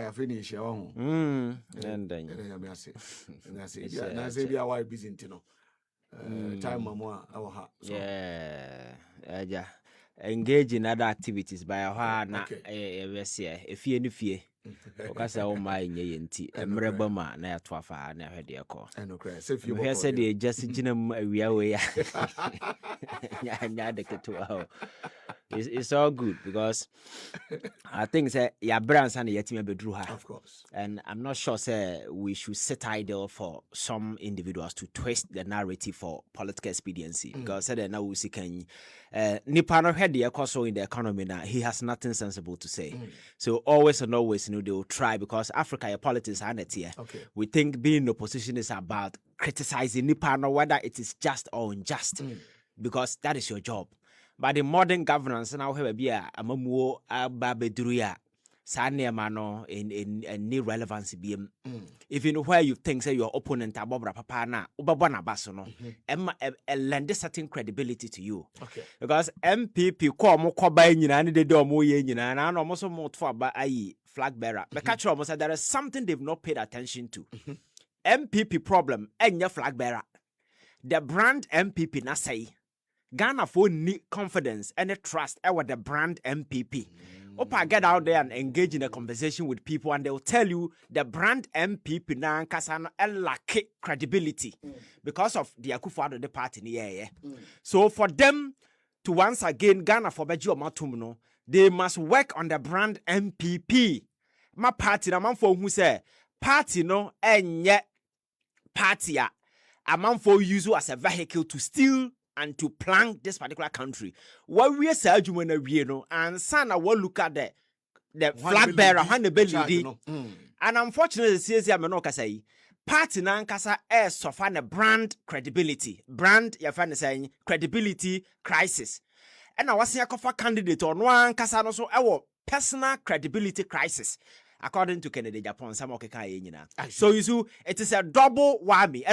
I finish your own. And then I say, be a white busy, time, Mamma, our heart. Yeah. Engage in other activities by a while. If you Okasa o my yenti emrebama na yatwafa na hwede yako I said they just jinam awia we nya de keto it's all good because I think say ya brands and yetima bedru ha, of course, and I'm not sure say we should sit idle for some individuals to twist the narrative for political expediency because said now we see can nipa no hwede yako so in the economy now he has nothing sensible to say. So always and always they will try because Africa your politics are not here. Okay. We think being in opposition is about criticizing nipa no whether it is just or unjust because that is your job. But the modern governance now have a amamuo ababedruya saneamano in new relevance BM. Even where you think say your opponent abobra papa na ubabana basono lend certain credibility to you. Okay. Because MPP ko ba nyina ne de omo ye nyina na no so mo to aba ayi flag bearer. But catch almost there is something they've not paid attention to. MPP problem enya flag bearer. The brand MPP na say Ghana for need confidence and trust with the brand MPP. Opa get out there and engage in a conversation with people and they'll tell you the brand MPP na kasano lack credibility because of the Akufo-Addo the party in So for them to once again Ghana for beji omatumno, they must work on the brand MPP. My party na man for who say party no enye party a man for use as a vehicle to steal and to plan this particular country. What we say we no and sana we look at the flag bearer and unfortunately says ya me no say party na nkasa suffer the brand credibility ya fan saying credibility crisis and na wase yakofa candidate on one nkasa no so personal credibility crisis according to Kennedy Japan some okeka so you see it is a double whammy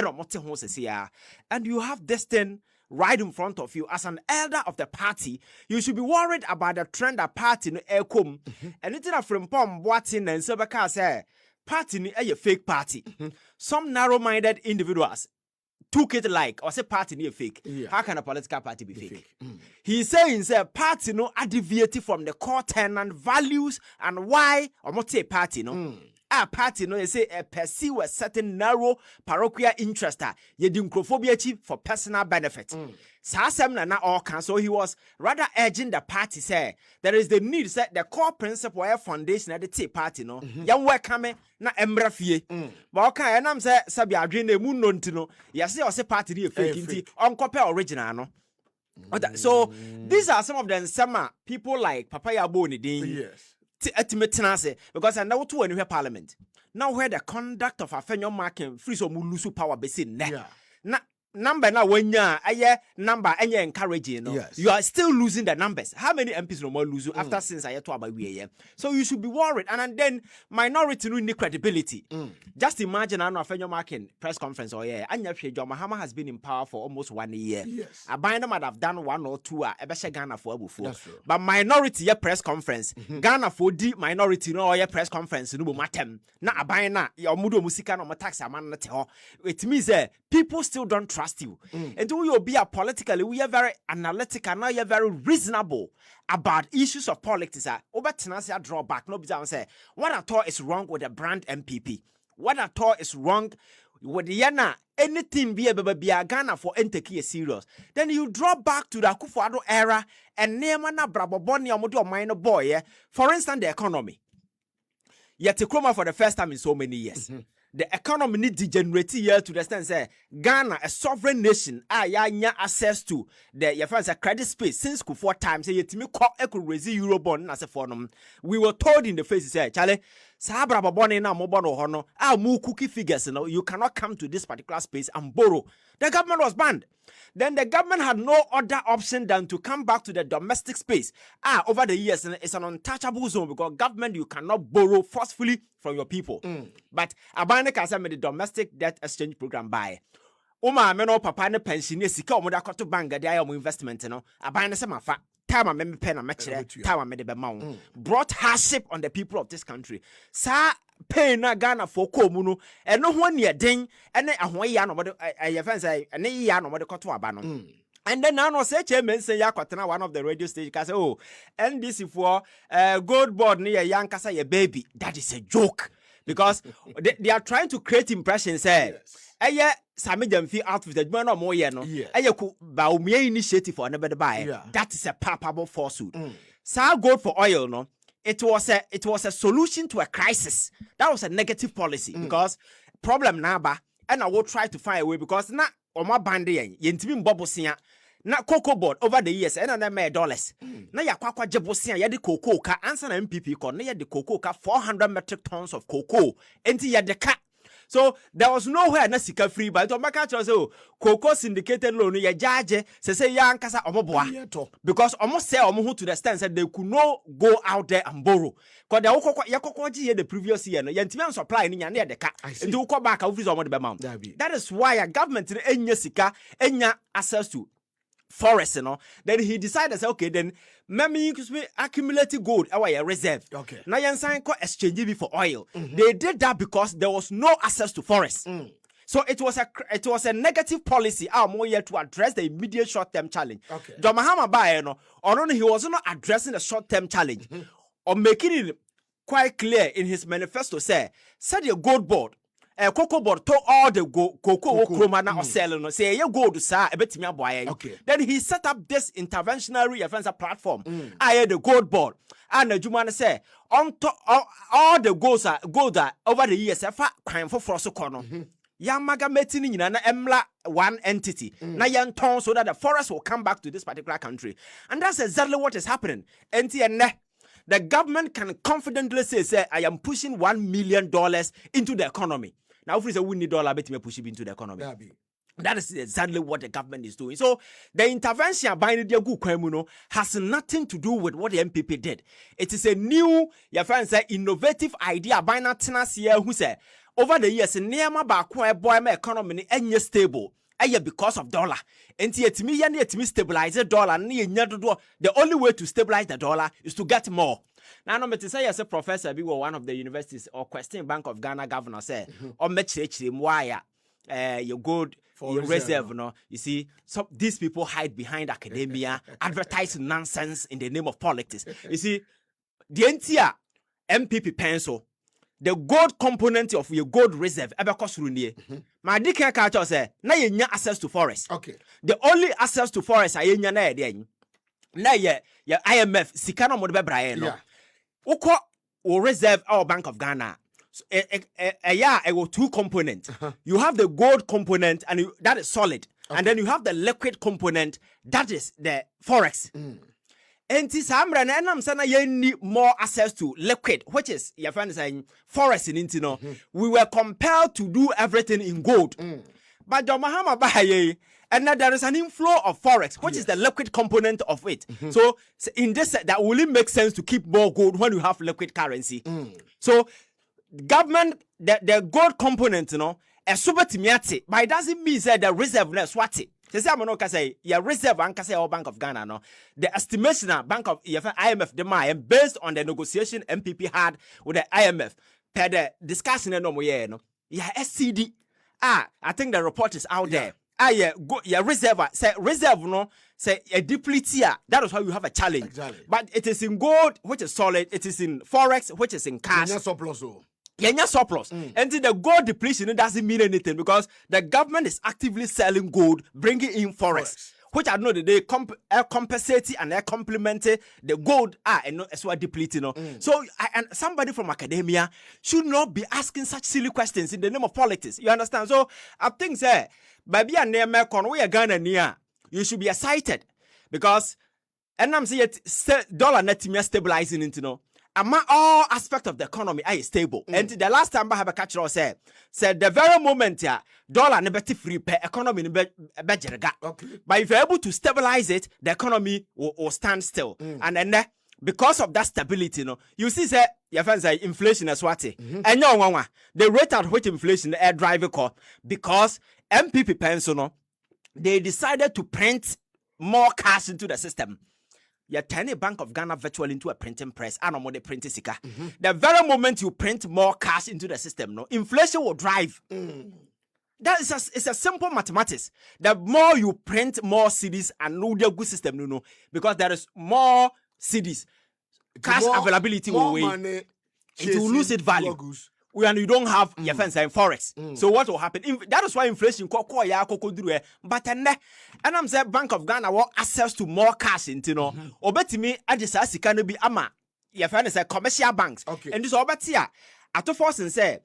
and you have this thing right in front of you as an elder of the party. You should be worried about the trend that party no come and it's not from pom boating and sebeka say party ni a fake party. Some narrow-minded individuals took it like or say party ni a fake. How can a political party be fake? He's saying say party no are deviated from the core tenant values and why or not say party no. A party no say pursue a certain narrow parochial interest yedinkrofobia for personal benefit. Na all can so he was rather urging the party say there is the need say the core principle of foundation at the tea party no yan welcome na embra fie but okay enam say sabi adwen na mu no ntino yase o say party dey fake nti onkope original no. So these are some of the summer people like Papa Yabo ni din. Yes. Because I know to anywhere parliament. Now where the conduct of Afenyo Markins free so mulusu power basin na number now when number and you encouraging you are still losing the numbers. How many MPs no more lose after since I talk about we so you should be worried and then minority no need credibility. Just imagine I know Afenyo Markins press conference Anya John Mahama has been in power for almost 1 year. Yes. Abina might have done 1 or 2 ebeshe Ghana for before. But minority press conference Ghana for the minority no press conference no matem na abina your mudo musika no tax amount it means people still don't trust you. And we will be politically, we are very analytical, now you're very reasonable about issues of politics. Over Tennessee drawback, no say what I thought is wrong with the brand MPP. What I thought is wrong with the Yana, anything be a Ghana for entity serious. Then you draw back to the Akufo-Addo era and name na braboboni or minor boy. For instance, the economy. Yet to come for the first time in so many years. The economy need degenerate here to the extent say Ghana, a sovereign nation, ya access to the credit space since 4 times. Say yetimi could raise Eurobond as a forum. We were told in the face say Charlie, Sabra Baboni na mobono hono, mu cookie figures. You cannot come to this particular space and borrow. The government was banned. Then the government had no other option than to come back to the domestic space. Over the years, it's an untouchable zone because government, you cannot borrow forcefully from your people. But Abane Kasa made the domestic debt exchange program by Oma meno papa ne pension sika omoda koto bank de ayo investment no Abane se mafa time me pen and match time me de be brought hardship on the people of this country. Sa pain na Ghana for komuno and no one near ding and ahwa ya no body I say and ya no body koto aba no. And then now Osei Kyei Mensah yakwatena one of the radio stations say, oh, NDC for gold board near young kasa your baby. That is a joke. Because they are trying to create impressions. Eye Sami Jamfi outfit the man or more no. Eye ku Bawumia initiative for another buy. That is a palpable falsehood. Sa gold for oil no. It was a solution to a crisis. That was a negative policy because problem naba and I will try to find a way because na oma bande yentimi mbobosia na cocoa board over the years and na dollars na yakwakwa jebosia ya de cocoa ka answer na MPP ko na ya de cocoa ka 400 metric tons of cocoa enti ya de ka. So there was nowhere na sika free but to make sure cocoa syndicated loan ya judge say ya ankasa omoboa because almost say omo to the extent that they could not go out there and borrow because the cocoa the previous year no yentimi supply ni nya na de ka enti wo back office omo de be ma. That is why a government enya sika enya access to forest, you know. Then he decided, okay, then me accumulate gold our reserve. Okay. Now you sign exchange for oil. They did that because there was no access to forest. So it was a negative policy more yet to address the immediate short-term challenge. Okay. John Mahama Baye no, or he was not addressing the short-term challenge or making it quite clear in his manifesto said your gold board cocoa board to all the cocoa kroma or selling no say you go to sa ebetimi aboye. Okay. Then he set up this interventionary offensive platform. I the gold board and the Jumana say on to all the gold over the years efa kwan for so kono. Yamaga metini na emla one entity. Na yanton so that the forest will come back to this particular country. And that's exactly what is happening. The government can confidently say I am pushing $1 million into the economy. Now, if we say we need dollar, bet me push it into the economy. That is exactly what the government is doing. So the intervention by the Gukwemunu has nothing to do with what the MPP did. It is a new, your friends say, innovative idea by Natinas here who say over the years, near back boy my economy and stable. Because of dollar. And yet me stabilize the dollar. The only way to stabilize the dollar is to get more. Now, no matter say as a professor, we were one of the universities or Question Bank of Ghana governor say, or match why you gold for your reserve. No, you see, so these people hide behind academia, advertise nonsense in the name of politics. You see, the entire MPP pencil. The gold component of your gold reserve ever cost runie. My dick culture say na ye access to forest. Okay. The only access to forest I nya na dey. Na ye IMF sikana mo de bebrae no. Ukọ o reserve our Bank of Ghana. So, two components. You have the gold component and that is solid. Okay. And then you have the liquid component that is the forex. Enti samra na enam sana ye need more access to liquid, which is your friend saying forest in Intino. We were compelled to do everything in gold. But John Mahama Baye, and now there is an inflow of forex, which is the liquid component of it. So in this, that will it make sense to keep more gold when you have liquid currency? So government, the gold component, you know, a super timiati, but it doesn't mean that the reserve is swati. Say your reserve and Bank of Ghana no. The estimation Bank of IMF the based on the negotiation MPP had with the IMF per the discussion no more no. Yeah, SCD. I think the report is out there. Your reserve say reserve no say a depletia. That is why you have a challenge. Exactly. But it is in gold, which is solid. It is in forex, which is in cash. Surplus. And the gold depletion doesn't mean anything because the government is actively selling gold, bringing in forex, which I know that they compensate and they complement the gold and as well depleting. So and somebody from academia should not be asking such silly questions in the name of politics. You understand? So I think say baby and name we are Ghana near you should be excited because and I'm saying dollar net stabilizing into no. All aspects of the economy are stable. And the last time I have a catcher said the very moment dollar never free per economy okay. But if you're able to stabilize it, the economy will stand still. And then because of that stability, you see say your friends say inflation is what and the rate at which inflation air driver call because MPP pension they decided to print more cash into the system. you turn a Bank of Ghana virtually into a printing press, and more the printing sika. The very moment you print more cash into the system, no, inflation will drive. That is it's a simple mathematics. The more you print more CDs and no the good system, no, because there is more CDs, cash availability will weigh. It will lose its value. When you don't have your fence and forex. So what will happen? That is why inflation but and I'm saying Bank of Ghana want access to more cash into no. Obetimi adisa can be ama your friend is commercial banks. Okay. And this obetia at force and say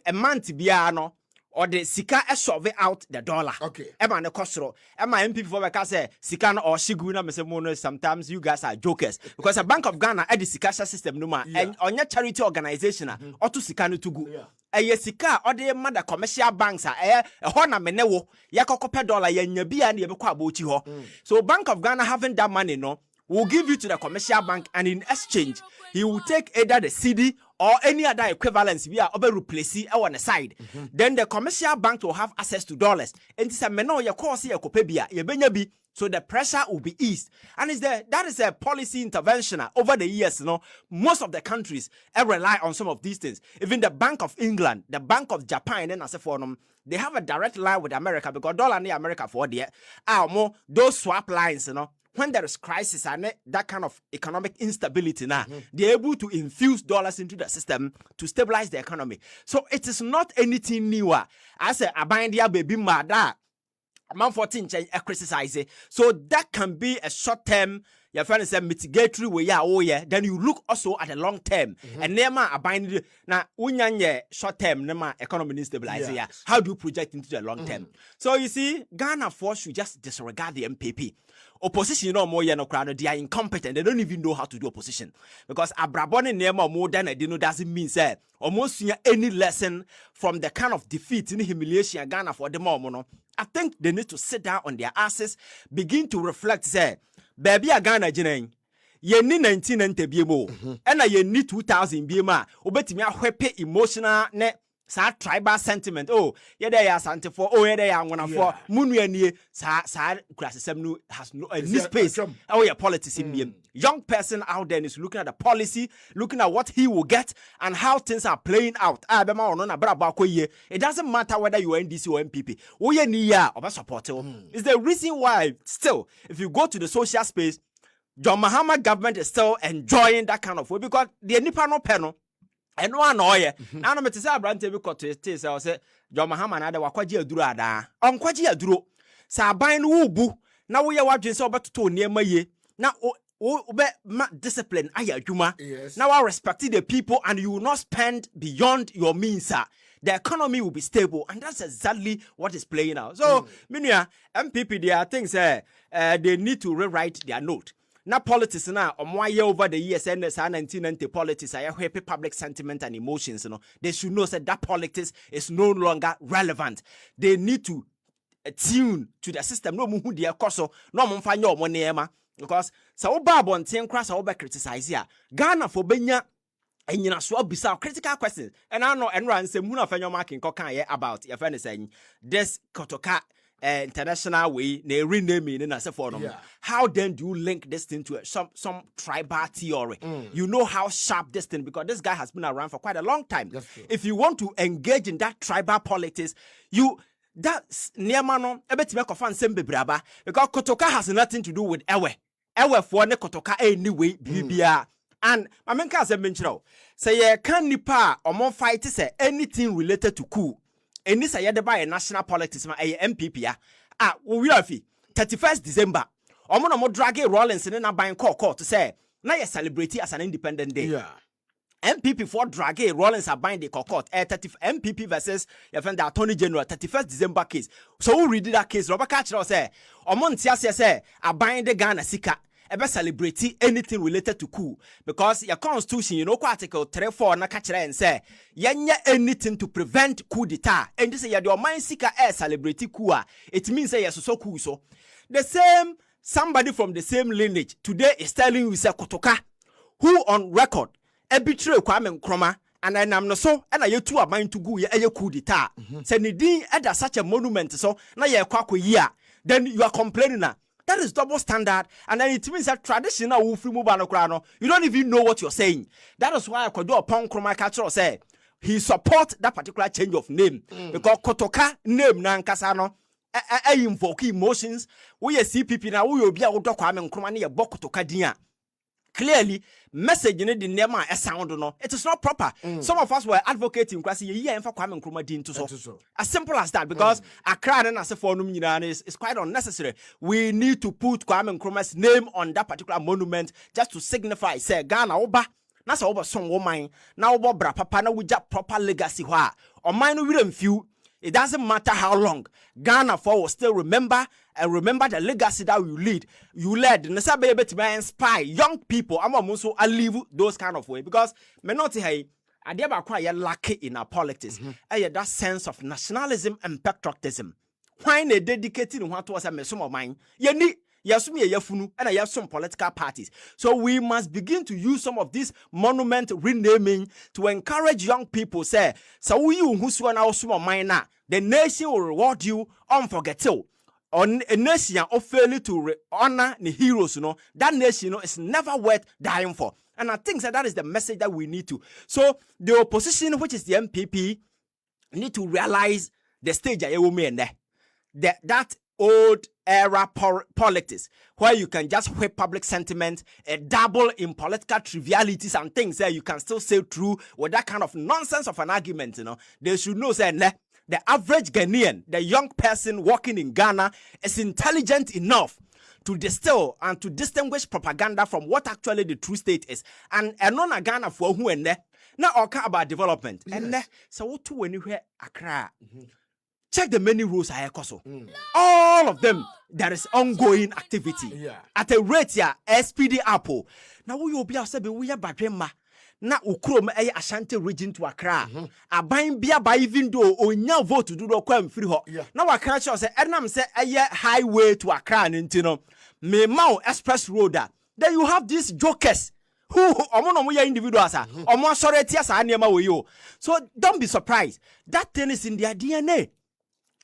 a month biano or the sika shove out the dollar. Okay. Emma the costro. Emma MP for the say sikan or shiguna mesemono. Sometimes you guys are jokers because a Bank of Ghana at the sika system numa and on your charity organization or to sikanu to go. A yesika or the mother commercial banks are a hona menewo yakope dollar yenyabi and yebekwa bochi ho. So Bank of Ghana having that money no will give you to the commercial bank and in exchange he will take either the CD or any other equivalence we are over replace on the side. Then the commercial bank will have access to dollars. And this a meno your course here kopebia ye benyabi so the pressure will be eased. And that is a policy intervention over the years. Most of the countries rely on some of these things. Even the Bank of England, the Bank of Japan, and as a for them, they have a direct line with America because dollar near America for there are more those swap lines, when there is crisis and that kind of economic instability now, they're able to infuse dollars into the system to stabilize the economy. So it is not anything newer. I say, Abandia baby mada, man 14 change criticize it. So that can be a short term, your friend is a mitigatory way, then you look also at the long term. And nema abandon now unyanye short term, nema economy stabilize. Yes. How do you project into the long term? So you see, Ghana force should just disregard the MPP. Opposition more they are incompetent. They don't even know how to do opposition. Because Abrabone Nema more than doesn't mean say almost any lesson from the kind of defeat in humiliation Ghana for the moment. I think they need to sit down on their asses, begin to reflect, say, baby a Ghana jeneng. Ye ni 1990 BMO. And ye ni 2000 BMA. Obetimi a wepe emotional ne sa tribal sentiment. Oh, ye there ya sante for. Oh, ye there ya wana for. Munu ni sa klasisem has no any space. Oh, yeah, politics in BM. Young person out there is looking at the policy, looking at what he will get and how things are playing out. It doesn't matter whether you are NDC or MPP. It's the reason why still, if you go to the social space, John Mahama government is still enjoying that kind of way because the Nipa no panel. And one oye. Now no me say abrante bi koto say John Mahama na de wakwaji aduro ada. Onkwaji aduro. Sa aban no wubu. Na wo ye wadwen say obeto niema ye. Na discipline ayadwuma. Now I respect the people and you will not spend beyond your means. The economy will be stable and that's exactly what is playing out. So, Minia, MPP there things they need to rewrite their note. Now politics now over the years and 1990 politics I happy public sentiment and emotions they should know that politics is no longer relevant. They need to tune to the system no mu dia koso no mo mfa nya omo neema because sa wo ba bonten kra sa wo be criticize here Ghana for benya enyina so abisa critical questions and I know enra nsem hu na Afenyo Markins kan ye about your friend saying this kotoka international way na rename na say for them. How then do you link this thing to some tribal theory? You know how sharp this thing because this guy has been around for quite a long time. If you want to engage in that tribal politics, that's Niamano, ebetime kofan sembe braba because Kotoka has nothing to do with Ewe. Ewe for ne Kotoka anyway, bibia. And my main case mention say ye can nipa or more fight say anything related to coup. And this say by a national politics ma a MPP we have 31st December. Omo no mo drag Rollins in na ban court to say na ye celebrate as an independent day. Yeah. MPP for drag Rollins are buying the court. MPP versus your friend the Attorney General 31st December case. So who read that case? Robert Catcher say Omontia say are buying the Ghana Sika. Ever celebrate anything related to coup because your constitution, article 34 na catcher and say yenya anything to prevent coup d'etat. And this your mind Sika celebrate coup. It means say yes so coup so. The same somebody from the same lineage today is telling you say Kotoka who on record betray Kwame Nkrumah and I am no so and I two are mind to go ye coup d'etat. Say ni din such a monument so na ye kwako year then you are complaining na That is double standard. And then it means that traditional free move you don't even know what you're saying. That is why I could do a punk chroma culture say he support that particular change of name. Because Kotoka name Nankasano invoke emotions. We CPP now we will be able to come and Kromani a Bokotoka dia. Clearly, message in the name a sound no. It is not proper. Some of us were advocating because yeah, for Kwame Nkrumah din to so. As simple as that, because Accra and as a forum is quite unnecessary. We need to put Kwame Nkrumah's name on that particular monument just to signify say Ghana Oba. That's over some woman. Now Oba bra papa na we just proper legacy wa. Or mine we few. It doesn't matter how long. Ghana for will still remember and remember the legacy that you lead. You led. Nesabe able to inspire young people. I'm also leave those kind of way because me not hey. I never quite lucky in our politics. That sense of nationalism and patriotism. Why they dedicated in what was a some of mine? You need. Yasumi yafunu and I have some political parties. So we must begin to use some of this monument renaming to encourage young people. Say, so you who's one our small minor, the nation will reward you unforgettable. On a nation of failure to honor the heroes, that nation is never worth dying for. And I think that is the message that we need to. So the opposition, which is the MPP, need to realize the stage I will mean there. That old era politics where you can just whip public sentiment, dabble in political trivialities and things that you can still say true with that kind of nonsense of an argument, They should know that the average Ghanaian, the young person working in Ghana is intelligent enough to distill and to distinguish propaganda from what actually the true state is. And non Ghana for who and now talk about development. Yes. And so what to when you hear Accra? Check the many rules I also. All of them, there is ongoing activity. At a rate here, SPD Apple. Now we will be ourselves, we are Badrema. Now Ukrom a Ashanti region to Accra. A buying beer by even though or now vote to do the crime free hot. Now I can't say, Ednam say a highway to Accra and Tino. Me Mau Express Road. Then you have these jokers. Who omono individuals are. Omo sorry tias anema we yo. So don't be surprised. That thing is in their DNA.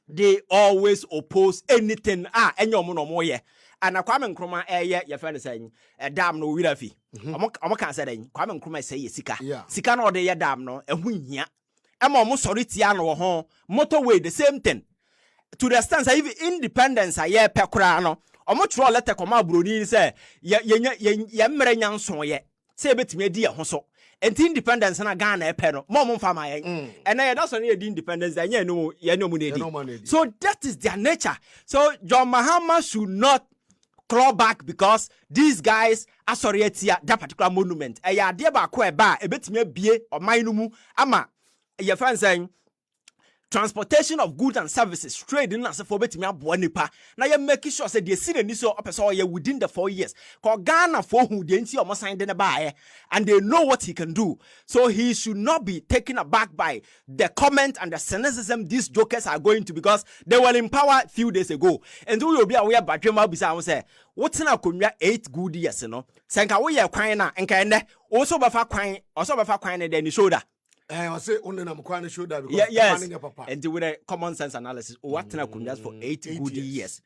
They always oppose anything. Enyo no more ye. And Kwame Nkrumah your friend is saying a dam no wirafi. Omo can say Kwame Nkrumah say sika. Sika no de dam no ehun hia. Omo sorry tia no ho motorway the same thing. To the extent that even independence aye pe kura no. Omo tro letter koma broni say ye mmere nyanso ye. Say betimi adi ho so. And independence na Ghana epeno mom fama yen and that's only independence that so that is their nature. So John Mahama should not claw back because these guys are sorry that particular monument ya de ba ko eba ebetime bie o mainumu ama your friend saying transportation of goods and services, trade in as for betimi aboa nipa. Na you make sure say the senior ni so opese within the 4 years. Cause Ghana for who the nti omo sign den ba and they know what he can do. So he should not be taken aback by the comment and the cynicism these jokers are going to because they were in power a few days ago. And we will be aware Badrema bisa say what's na konwa 8 good years Senka we ye kwan na enka ene also befa kwan na den shoulder. I say only na mkwane shoulder because yes. And with a common sense analysis, what could just for 8 good years.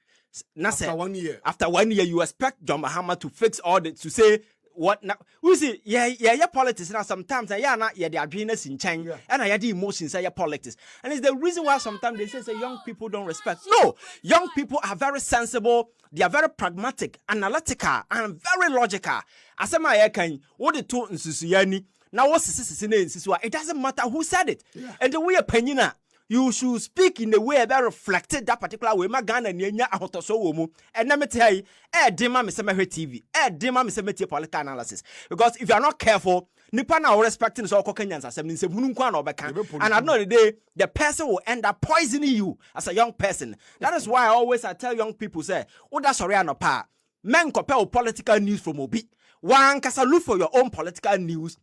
After 1 year. After 1 year, you expect John Mahama to fix all the to say what now? We see, politics now sometimes they are dreamers in China and I the emotions say politics. And it's the reason why sometimes they say young people don't respect. No, young people are very sensible, they are very pragmatic, analytical, and very logical. As I can what the two in now it doesn't matter who said it. And the way opinion you should speak in a way that reflected that particular way. Magana nyenya ahotoso womu. And let me tell you, dema me sema TV, dema me sema political analysis. Because if you are not careful, nipa na respecting so Kenyans as say mununku na obeka. And at the end of the day, the person will end up poisoning you as a young person. That is why I tell young people say, "Oh, that's sorry anopa. Men compare political news from Obi. One kasa look for your own political news."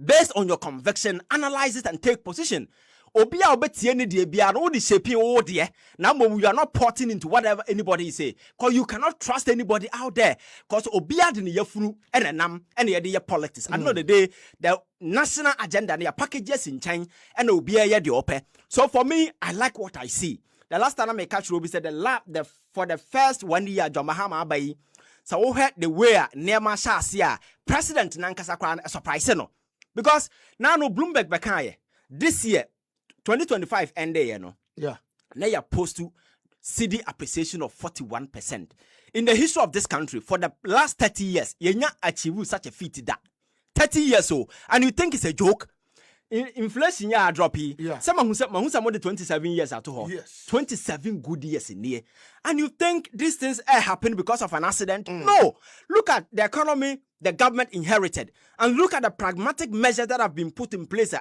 Based on your conviction, analyze it and take position. Obia obetie ni de bia no de shaping wo de. Now you are not porting into whatever anybody say. Because you cannot trust anybody out there. Because obia de ne yafunu enenam ene ye de politics. At the end of the day, the national agenda ne packages in China and obia ye de ope. So for me, I like what I see. the last time I catch Robi said for the first 1 year John Mahama Abayi. So we heard the way near Mashasia President Nankasa Kran a surprise no. Because now no Bloomberg Bakaye this year 2025 end day, you know. Yeah. Now you're supposed to CD appreciation of 41%. In the history of this country, for the last 30 years, you not achieve such a feat that 30 years old, and you think it's a joke. Inflation ya droppy. Yeah. Someone who said 27 years at home. Yes. 27 good years in here. And you think these things happen because of an accident? No. Look at the economy the government inherited. And look at the pragmatic measures that have been put in place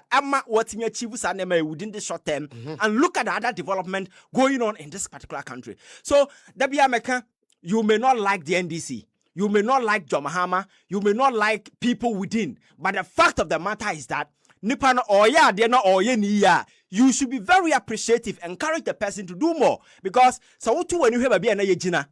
within the short term. And look at the other development going on in this particular country. So, Dabiameka, you may not like the NDC. You may not like John Mahama. You may not like people within. But the fact of the matter is that Nippon or ya, they're not or ya. You should be very appreciative, encourage the person to do more. Because so when you have a be jina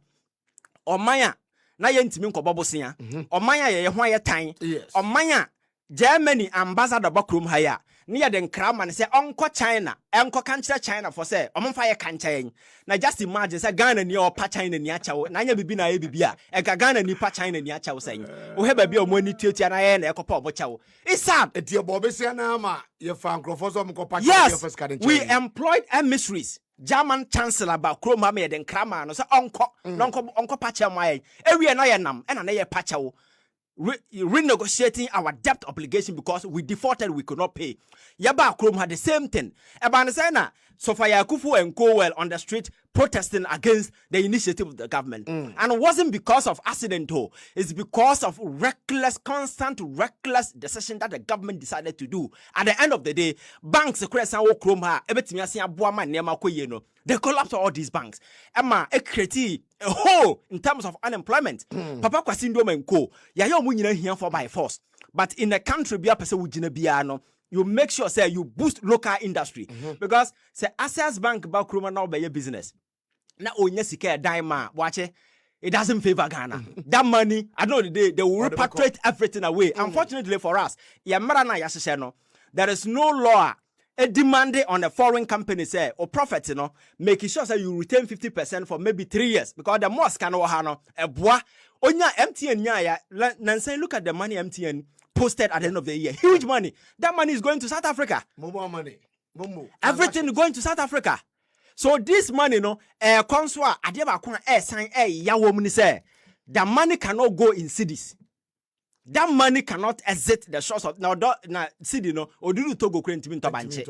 or maya na yentimi nkobobosia or maya ye hwan tan or maya Germany ambassador bakrum haya near den kraman say onko China enko kanche China for say omfa ye kanche na just imagine say Ghana ni o pa China ni achawo na nya bibi na ye bibia e ka Ghana ni pa China ni achawo say wo he ba bi omoni tuatua na ye na ekopa obochawo it's sad e die bobesia na ma ye fa nkrofo so mko pa yes we employed emissaries German Chancellor about Chroma made and Krama no so onko pacha my area na yanam and na ye pacha renegotiating our debt obligation because we defaulted, we could not pay. Yaba Chrome had the same thing. Ebanesena Sofia Kufu and Cowell on the street protesting against the initiative of the government. And it wasn't because of accident, it's because of constant reckless decision that the government decided to do. At the end of the day, banks the collapse of all these banks. Emma, a create a hole in terms of unemployment. Papa Kwasindo and Co. Yayo munye here for by force. But in a country be a person with Biano, you make sure say you boost local industry. Because say Access Bank back now by your business. Now onye sike dime watch it. It doesn't favor Ghana. That money, I know they will repatriate everything away. Unfortunately for us, there is no law a demand on a foreign company say or profit, making sure that you retain 50% for maybe 3 years because the most can a bois onya MTN nyaya nancy look at the money MTN posted at the end of the year. Huge money. That money is going to South Africa. More money. Everything is going to South Africa. So this money conswa adeba kwa sign yawo muni say the money cannot go in cities. That money cannot exit the shores of now city oduru togo kwenti min tobanche.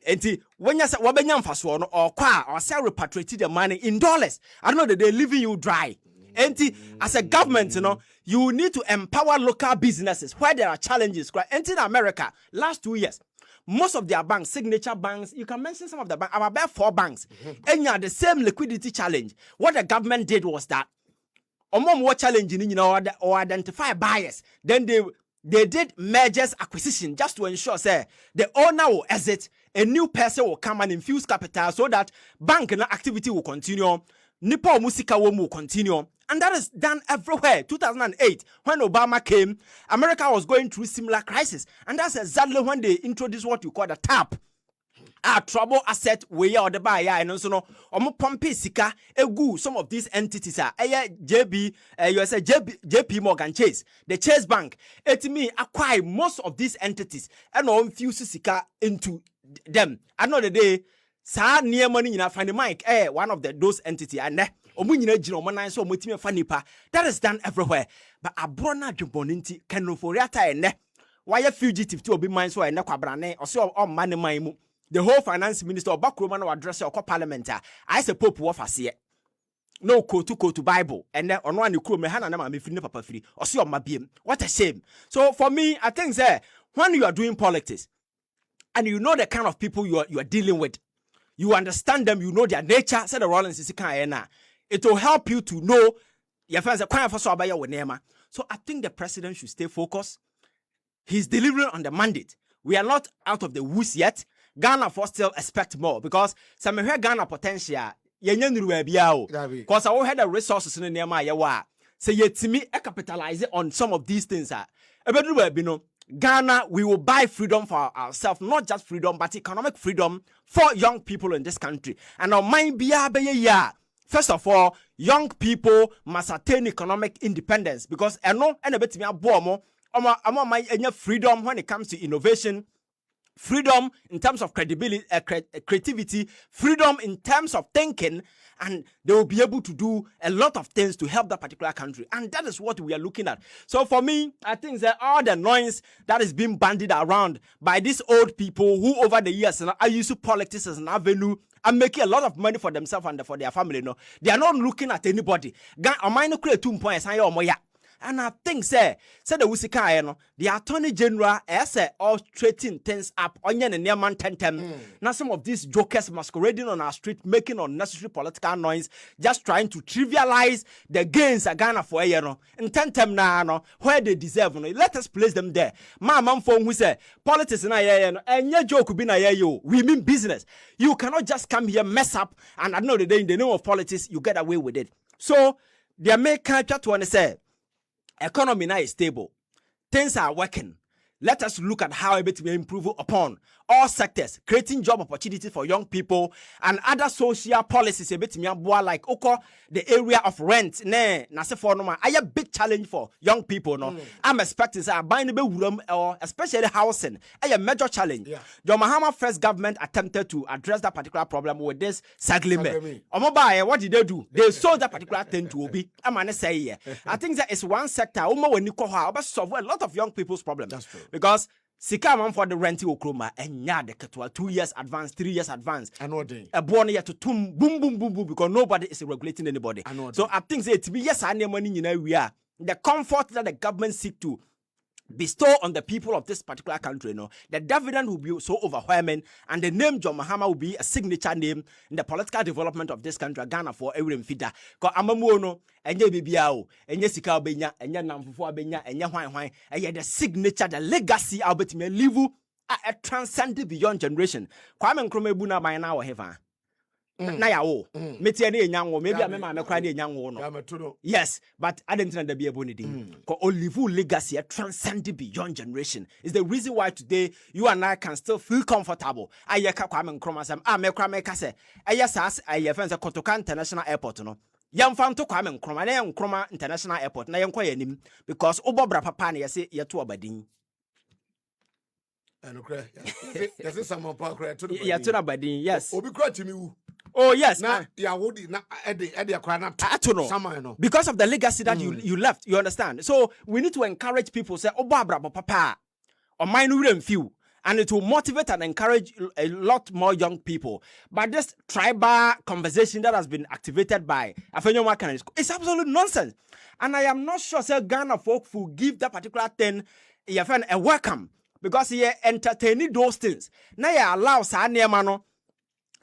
Enti when you say wabenya mfaso no or kwa or say repatriate the money in dollars. I don't know that they're leaving you dry. Enti as a government, you need to empower local businesses where there are challenges. Enti in America, last 2 years, most of their banks, signature banks, you can mention some of the banks, about 4 banks, and you have the same liquidity challenge. What the government did was that more challenging, or identify buyers. Then they did mergers acquisition just to ensure, say, the owner will exit, a new person will come and infuse capital so that bank activity will continue, Nipo Musika will continue. And that is done everywhere. 2008, when Obama came, America was going through similar crisis. And that's exactly when they introduced what you call the TAP. Trouble asset way or the buyer and also pompe sika egu some of these entities are JP Morgan Chase, the Chase Bank. It me acquire most of these entities and infuse sika into them. I know the day sa near money in find Mike one of those entities and that is done everywhere. But a brona jumboninti can no for and why a fugitive to be mine so and Naquabrane or so on money maimu. The whole finance minister or backroom address your parliament. I say Pope Wafasia. No go to Bible and then on one you could me hana me free papa free or see on my beam. What a shame. So for me, I think when you are doing politics and you know the kind of people you are dealing with, you understand them, you know their nature, said the Rollins is it will help you to know your friends are crying for so about your name. So I think the president should stay focused. He's delivering on the mandate. We are not out of the woods yet. Ghana for still expect more because some of Ghana potential because I had the resources in the Nehemiah say yet to me capitalize on some of these things Ghana, we will buy freedom for ourselves, not just freedom, but economic freedom for young people in this country. And our mind be a first of all, young people must attain economic independence because I know and a bit me a bomo. Freedom when it comes to innovation, freedom in terms of credibility, creativity, freedom in terms of thinking, and they will be able to do a lot of things to help that particular country. And that is what we are looking at. So for me, I think that all the noise that is being bandied around by these old people who over the years are using politics as an avenue and making a lot of money for themselves and for their family. No, they are not looking at anybody. And I think the Wusika, no, the Attorney General all straighten things up. Onion and Nearman Tentem. Now some of these jokers masquerading on our street, making unnecessary political noise, just trying to trivialize the gains of Ghana for a year. And Tentem na where they deserve. No, let us place them there. My mom phone who say politics na and your joke be na yo. We mean business. You cannot just come here mess up and at the end of the day in the name of politics you get away with it. So the American chat to say. Economy now is stable. Things are working. Let us look at how it will improve upon all sectors, creating job opportunities for young people and other social policies. A bit like the area of rent. A big challenge for young people. No, I'm expecting buying or especially housing. A major challenge. John Mahama first government attempted to address that particular problem with this Saglime. What did they do? They sold that particular thing to Obi. I think that is one sector. Solve a lot of young people's problems. That's true. Because Sika man for the renting okroma enya de ketwa 2 years advance, 3 years advance. A born year to boom boom boom boom because nobody is regulating anybody. So I think that it be yes and money we are the comfort that the government seek to bestow on the people of this particular country, the dividend will be so overwhelming, and the name John Mahama will be a signature name in the political development of this country, Ghana for every feeder. Because Amamuono, and ye bibiao, and Yesika Benya, and Yanamfua Benya, and Yahuan, and yet the signature, the legacy, Albert may live a transcended beyond generation. Kwame Nkrumah Buna by now, heaven. Na ya wo meti ene nyanwo maybe amema me kra de nyanwo no yes but I didn't know there be able need ko Olivu legacy transcend beyond generation is the reason why today you and I can still feel comfortable ayeka Kwame Nkrumah sam me kra me ka se ayesa ayefa nse Kotoka International Airport no yamfa nto Kwame Nkrumah na Nkrumah International Airport na yenkwa yanim because obobra papa na yese yeto obadin enokra yese someone pa kra to yeto obadin yes obi kra timi wu. Oh yes, na ya wodi na edi no because of the legacy that you left, you understand. So we need to encourage people say obabra papa or mine few, and it will motivate and encourage a lot more young people. But this tribal conversation that has been activated by Afenyo Markins is absolute nonsense, and I am not sure say Ghana folk will give that particular thing a welcome because he entertaining those things. Now you allow sa no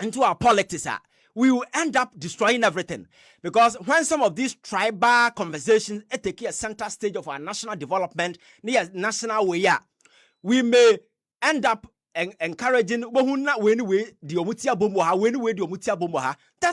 into our politics, we will end up destroying everything. Because when some of these tribal conversations take a center stage of our national development, near national way, we may end up encouraging that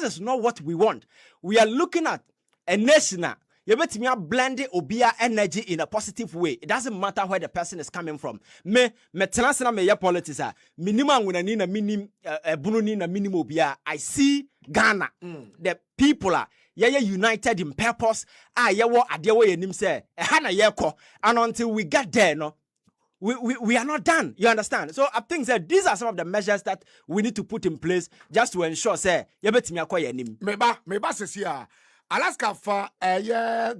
is not what we want. We are looking at a nation. You bet me blending obia energy in a positive way. It doesn't matter where the person is coming from. Me transna me ya politics minimum when ni na minim bununi na minimum obia. I see Ghana. The people are united in purpose. Yawo adewo yenim say ehana yeko. And until we get there, no, we are not done. You understand? So I think that these are some of the measures that we need to put in place just to ensure say you bet me akwa yenim. Meba sesia. Alaska fa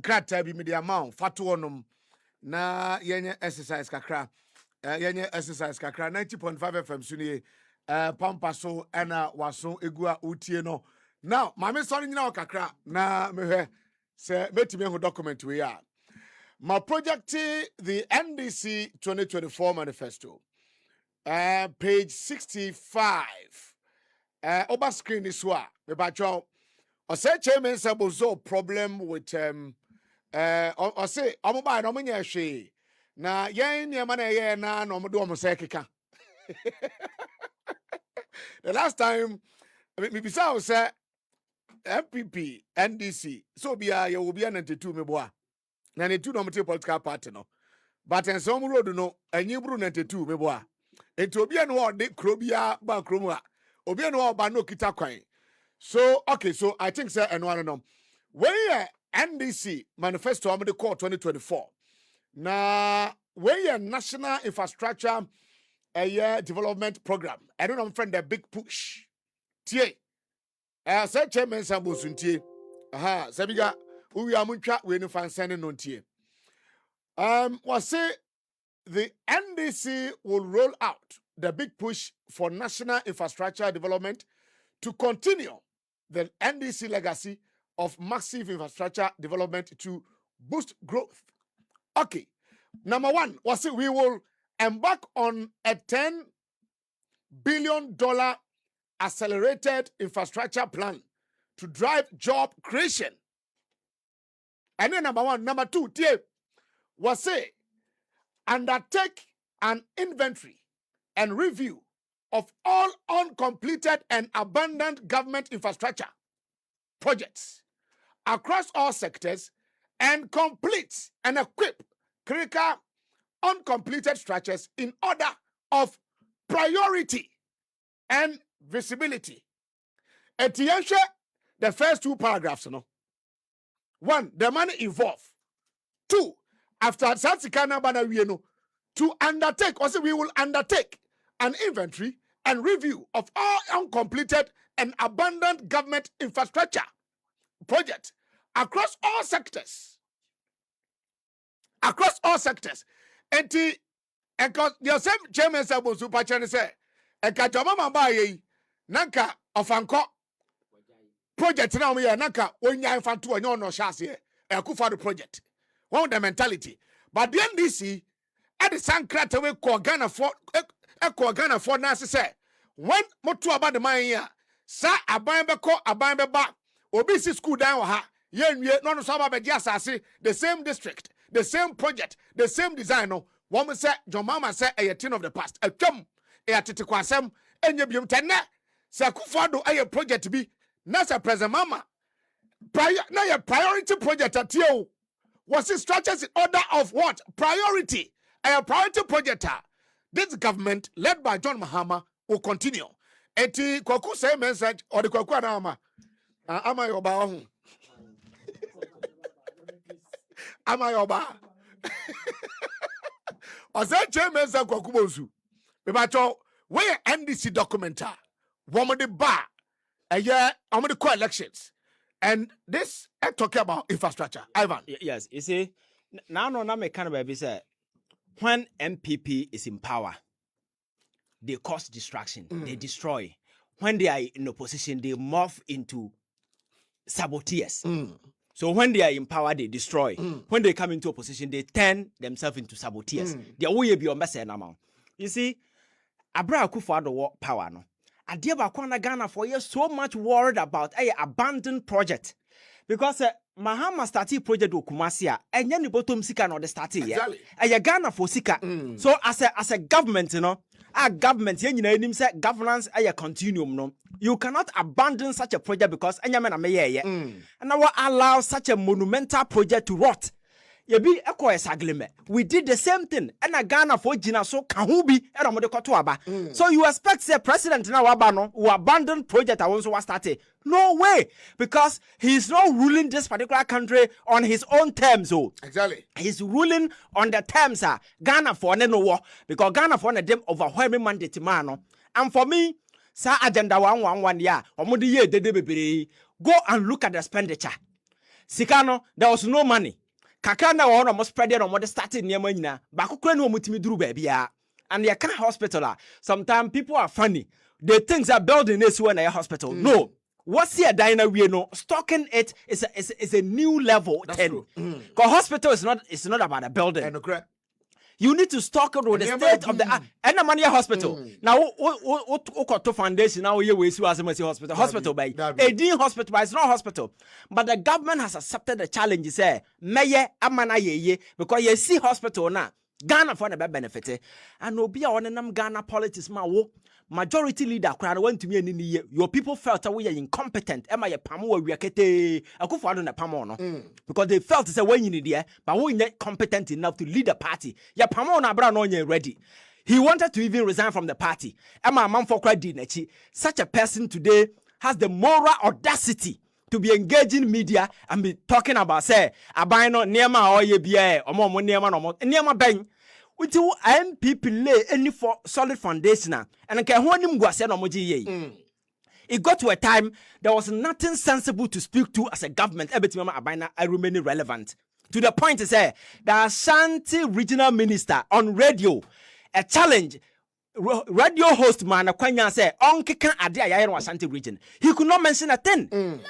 grata bi media amount fatu onum na yenye exercise kakra 90.5 FM suni pampa so na waso egua utie no now mame sorry nyina kakra na mehwe se metime ho document we ya my project the NDC 2024 manifesto page 65 over screen is wa me bacho Osei Kyei Mensah bozo problem with Osei omoba no menye hwe na yen niam na ye na no mo do mo se keka. The last time me bisa o say MPP NDC so bia ye will be 92 me boa. Na 92 no mo political party no. but en some road no enyi bru 92 meboa enti obi eno o de krobia ba kromu a obi eno o ba no kita kwan so okay so I think say eno no when NDC manifesto am de call 2024 na when national infrastructure development program I don't know friend the big push tie Osei Kyei Mensah bosuntie aha sabiga uwi amuntwa we no fansane no tie was say the NDC will roll out the big push for national infrastructure development to continue the NDC legacy of massive infrastructure development to boost growth. Okay. Number one, was it we will embark on a $10 billion accelerated infrastructure plan to drive job creation. And then number one. Number two, was say undertake an inventory and review of all uncompleted and abandoned government infrastructure projects across all sectors and complete and equip critical uncompleted structures in order of priority and visibility. And to answer the first two paragraphs, one, the money involved. Two, after Satsikana Banawieno, to undertake, also we will undertake an inventory and review of all uncompleted and abandoned government infrastructure projects across all sectors. Across all sectors. And the same chairman said, Super say, and Kajama Baye, Nanka of Anko project now, we are Nanka, when you have to no chance here, a Kufa project. One the mentality. But the NDC, at the San Crataway, Ghana for Nancy say, when Motu about the money here, Sa Abambe back, Obisi school down ha, yen no Saba Bediasasi, the same district, the same project, the same design. One say, John Mama say, a tin of the past, a chum, a titiquasem, and you be tena, Sakufado, a project to be, Nasa present mama. Now priority project at you. Was it structures in order of what? Priority. A priority project. This government, led by John Mahama, will continue. Eti kwaku say message or the kwaku anama. Ama yoba. Ama yoba. Osei Kyei Mensah kwaku bozu. Bebacho, where NDC documenta. Woman the bar. A year, I'm going to call elections. And this, I talking about infrastructure. Ivan. Yes, you see, now me kind of baby say, when MPP is in power, they cause distraction, they destroy. When they are in opposition, they morph into saboteurs. So when they are in power, they destroy. When they come into opposition, they turn themselves into saboteurs. They always be on message now. You see, Abra Akufo-Addo power no. Adia bakwana Ghana for years so much worried about a abandoned project because Mahama started project Okumasia and then the bottom sika no the started yeah a Ghana for sika so as a government our government you say governance a continuum no you cannot abandon such a project because and now allow such a monumental project to rot. Yebi eko esagleme. We did the same thing. And a Ghana for Gina so kahubi and amode kotoaba. So you expect the president now abano who abandoned project I also was started. No way. Because he's not ruling this particular country on his own terms. Oh. Exactly. He's ruling on the terms Ghana for no war. Because Ghana for them overwhelming mandate man. And for me, sa agenda 111 yeah. Omodi ye dede go and look at the expenditure. Sikano, there was no money. Kakana one almost spread it on what started near Manina. Bakukwe no mutimi duru baby. And the kind of hospital. Sometimes people are funny. They think that building is when a hospital. No. What's here diner we know stocking it is a new level. That's 10. Because hospital is not about a building. You need to stock it with the state of the and the money hospital. Now what to foundation now we see as a hospital by a dean hospital, but it's not hospital. But the government has accepted the challenge. Say maye amana ye because you see hospital now. Ghana for the benefit. And no be on nam Ghana politics ma wo. Majority leader crowd went to me in the year. Your people felt that we are incompetent. Am I a pamo we are kete? I could find on a pamo no. Because they felt it's a way in the year, but we not competent enough to lead a party. Ya pamo na bra no ready. He wanted to even resign from the party. Am I man for credit? Such a person today has the moral audacity to be engaging media and be talking about say abino nearma or ye bia or more nearma no more nearma bang. Until MPP lay any for solid foundation and I can hold him go say no more It got to a time there was nothing sensible to speak to as a government. Everything abina I remain relevant. To the point to say the Ashanti regional minister on radio a challenge radio host man Kwanya say onke kan ade aye no Ashanti region. He could not mention a thing.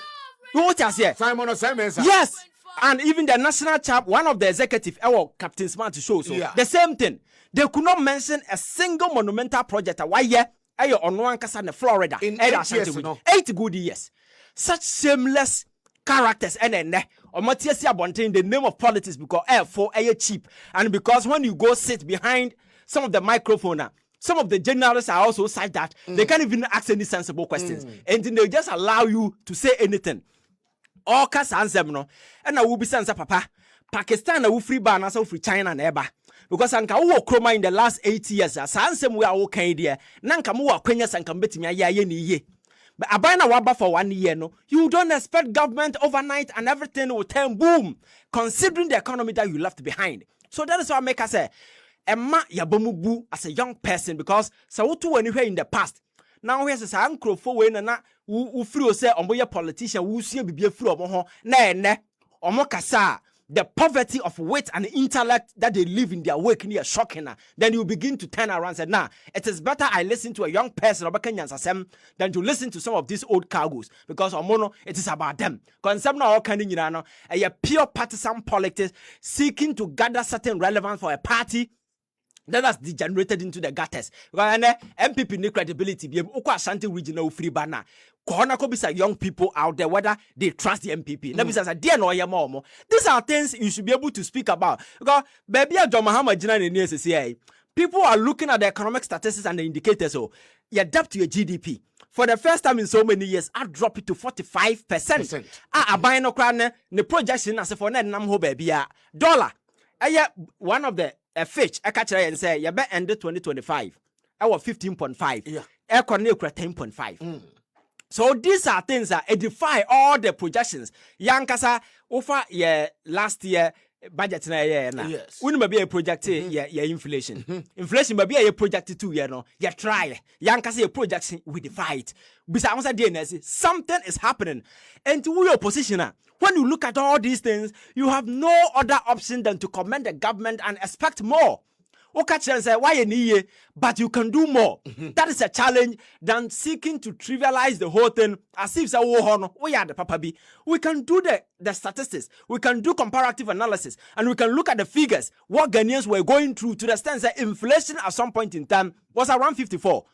What has here? Simon Osei Kyei Mensah. Yes. And even the national chap, one of the executive, Captain Smart to show. So the same thing. They could not mention a single monumental project. Why yeah? On one casa in Florida. In 8 years, 8 good years. Such shameless characters and then or Matiasi Abonte in the name of politics because for cheap. And because when you go sit behind some of the microphone, some of the journalists are also like that. They can't even ask any sensible questions. And then they just allow you to say anything. All cast answer no, and I will be sense papa. Pakistan will free ban us free China neighbor. Because anka wo kroma in the last 8 years, as answer we are okay there. Nanka mu akwenya sanka beti me aye ni ye. But abana waba for 1 year no. You don't expect government overnight and everything will turn boom, considering the economy that you left behind. So that is why I make us say, Emma yabomubu as a young person because so to anywhere in the past. Now here's a uncle for when na who free say omboye politician who see bibia free omo ho na omo kasa the poverty of wit and intellect that they live in their work near shocking. Then you begin to turn around and say, nah, it is better I listen to a young person than to listen to some of these old cargoes because omono it is about them. Because some now kind of a pure partisan politics seeking to gather certain relevance for a party that has degenerated into the gutters. And MPP need credibility. Be Ashanti regional free banner. Corona could be young people out there whether they trust the MPP. These are things you should be able to speak about. Because baby John Muhammad people are looking at the economic statistics and the indicators. So you adapt to your GDP. For the first time in so many years, I drop it to 45%. I buy no crown the projection as for net nam ho baby dollar. One of the Fitch, I catch and say, you bet ended 2025. I was 15.5. Yeah. Air Cornell 10.5. So these are things that edify all the projections. Yankasa over last year budget na yes. When maybe a project inflation. Inflation maybe a project too, you try. Yankasa a projection we defy it. Besides DNS, something is happening. And to your opposition, when you look at all these things, you have no other option than to commend the government and expect more. Say, but you can do more. That is a challenge than seeking to trivialize the whole thing as if we can do the statistics, we can do comparative analysis, and we can look at the figures, what Ghanaians were going through to the extent that inflation at some point in time was around 54.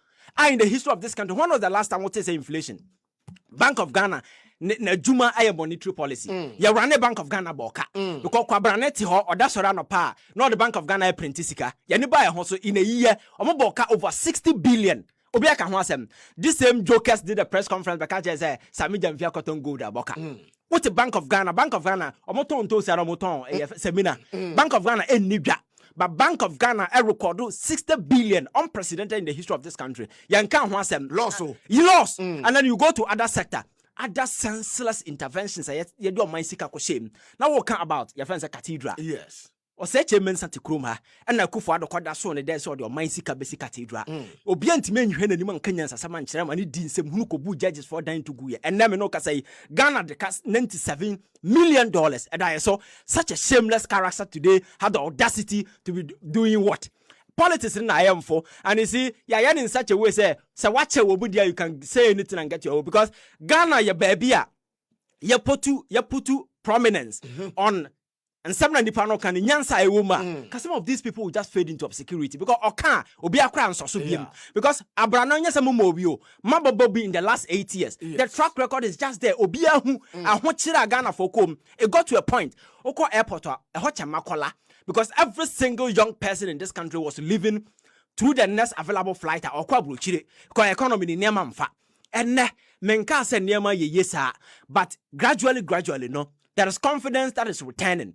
In the history of this country, when was the last time we say inflation? Bank of Ghana na juma aye monetary policy. Ya run Bank of Ghana boka. Because kwabraneti ho or that's around pa. Not the Bank of Ghana print sika. Ya ni buy ho so in a year omo boka over 60 billion. Obi aka ho asem. This same jokers did a press conference because say Sami Jamfia cotton gold boka. What the Bank of Ghana? Bank of Ghana omo ton to say omo ton seminar. Bank of Ghana enibia. But Bank of Ghana recorded 60 billion unprecedented in the history of this country. Yankan ho asem loss. You lost. And then you go to other sector. Other senseless interventions. You do my sika ko shame. Now what can about your friends a cathedral? Yes. Osei Kyei Mensah te kroma and na kufu ado kwada so ne there so the my sika basic cathedral. Obi antime nhwe na nim Kenyan sasama nkyere ma ne di nsem hunu ko bu judges for dying to go ye. And na me no ka say Ghana the cast $97 million. And I saw such a shameless character today had the audacity to be doing what? Politics in I am for, and you see, in such a way say, so watch a wobudia you can say anything and get your own because Ghana your baby you put to prominence on and some nipano can nyansa a woman because some of these people will just fade into obscurity because obi akra so because abrano nyasa mobio mabobi in the last 8 years the track record is just there obi ahu ahokira Ghana for kom it got to a point oko airport a hocha makola because every single young person in this country was living through the next available flight or kwabruchire because economy ni niema mfa. And menka se niema ye yesa, but gradually no, there is confidence that is returning.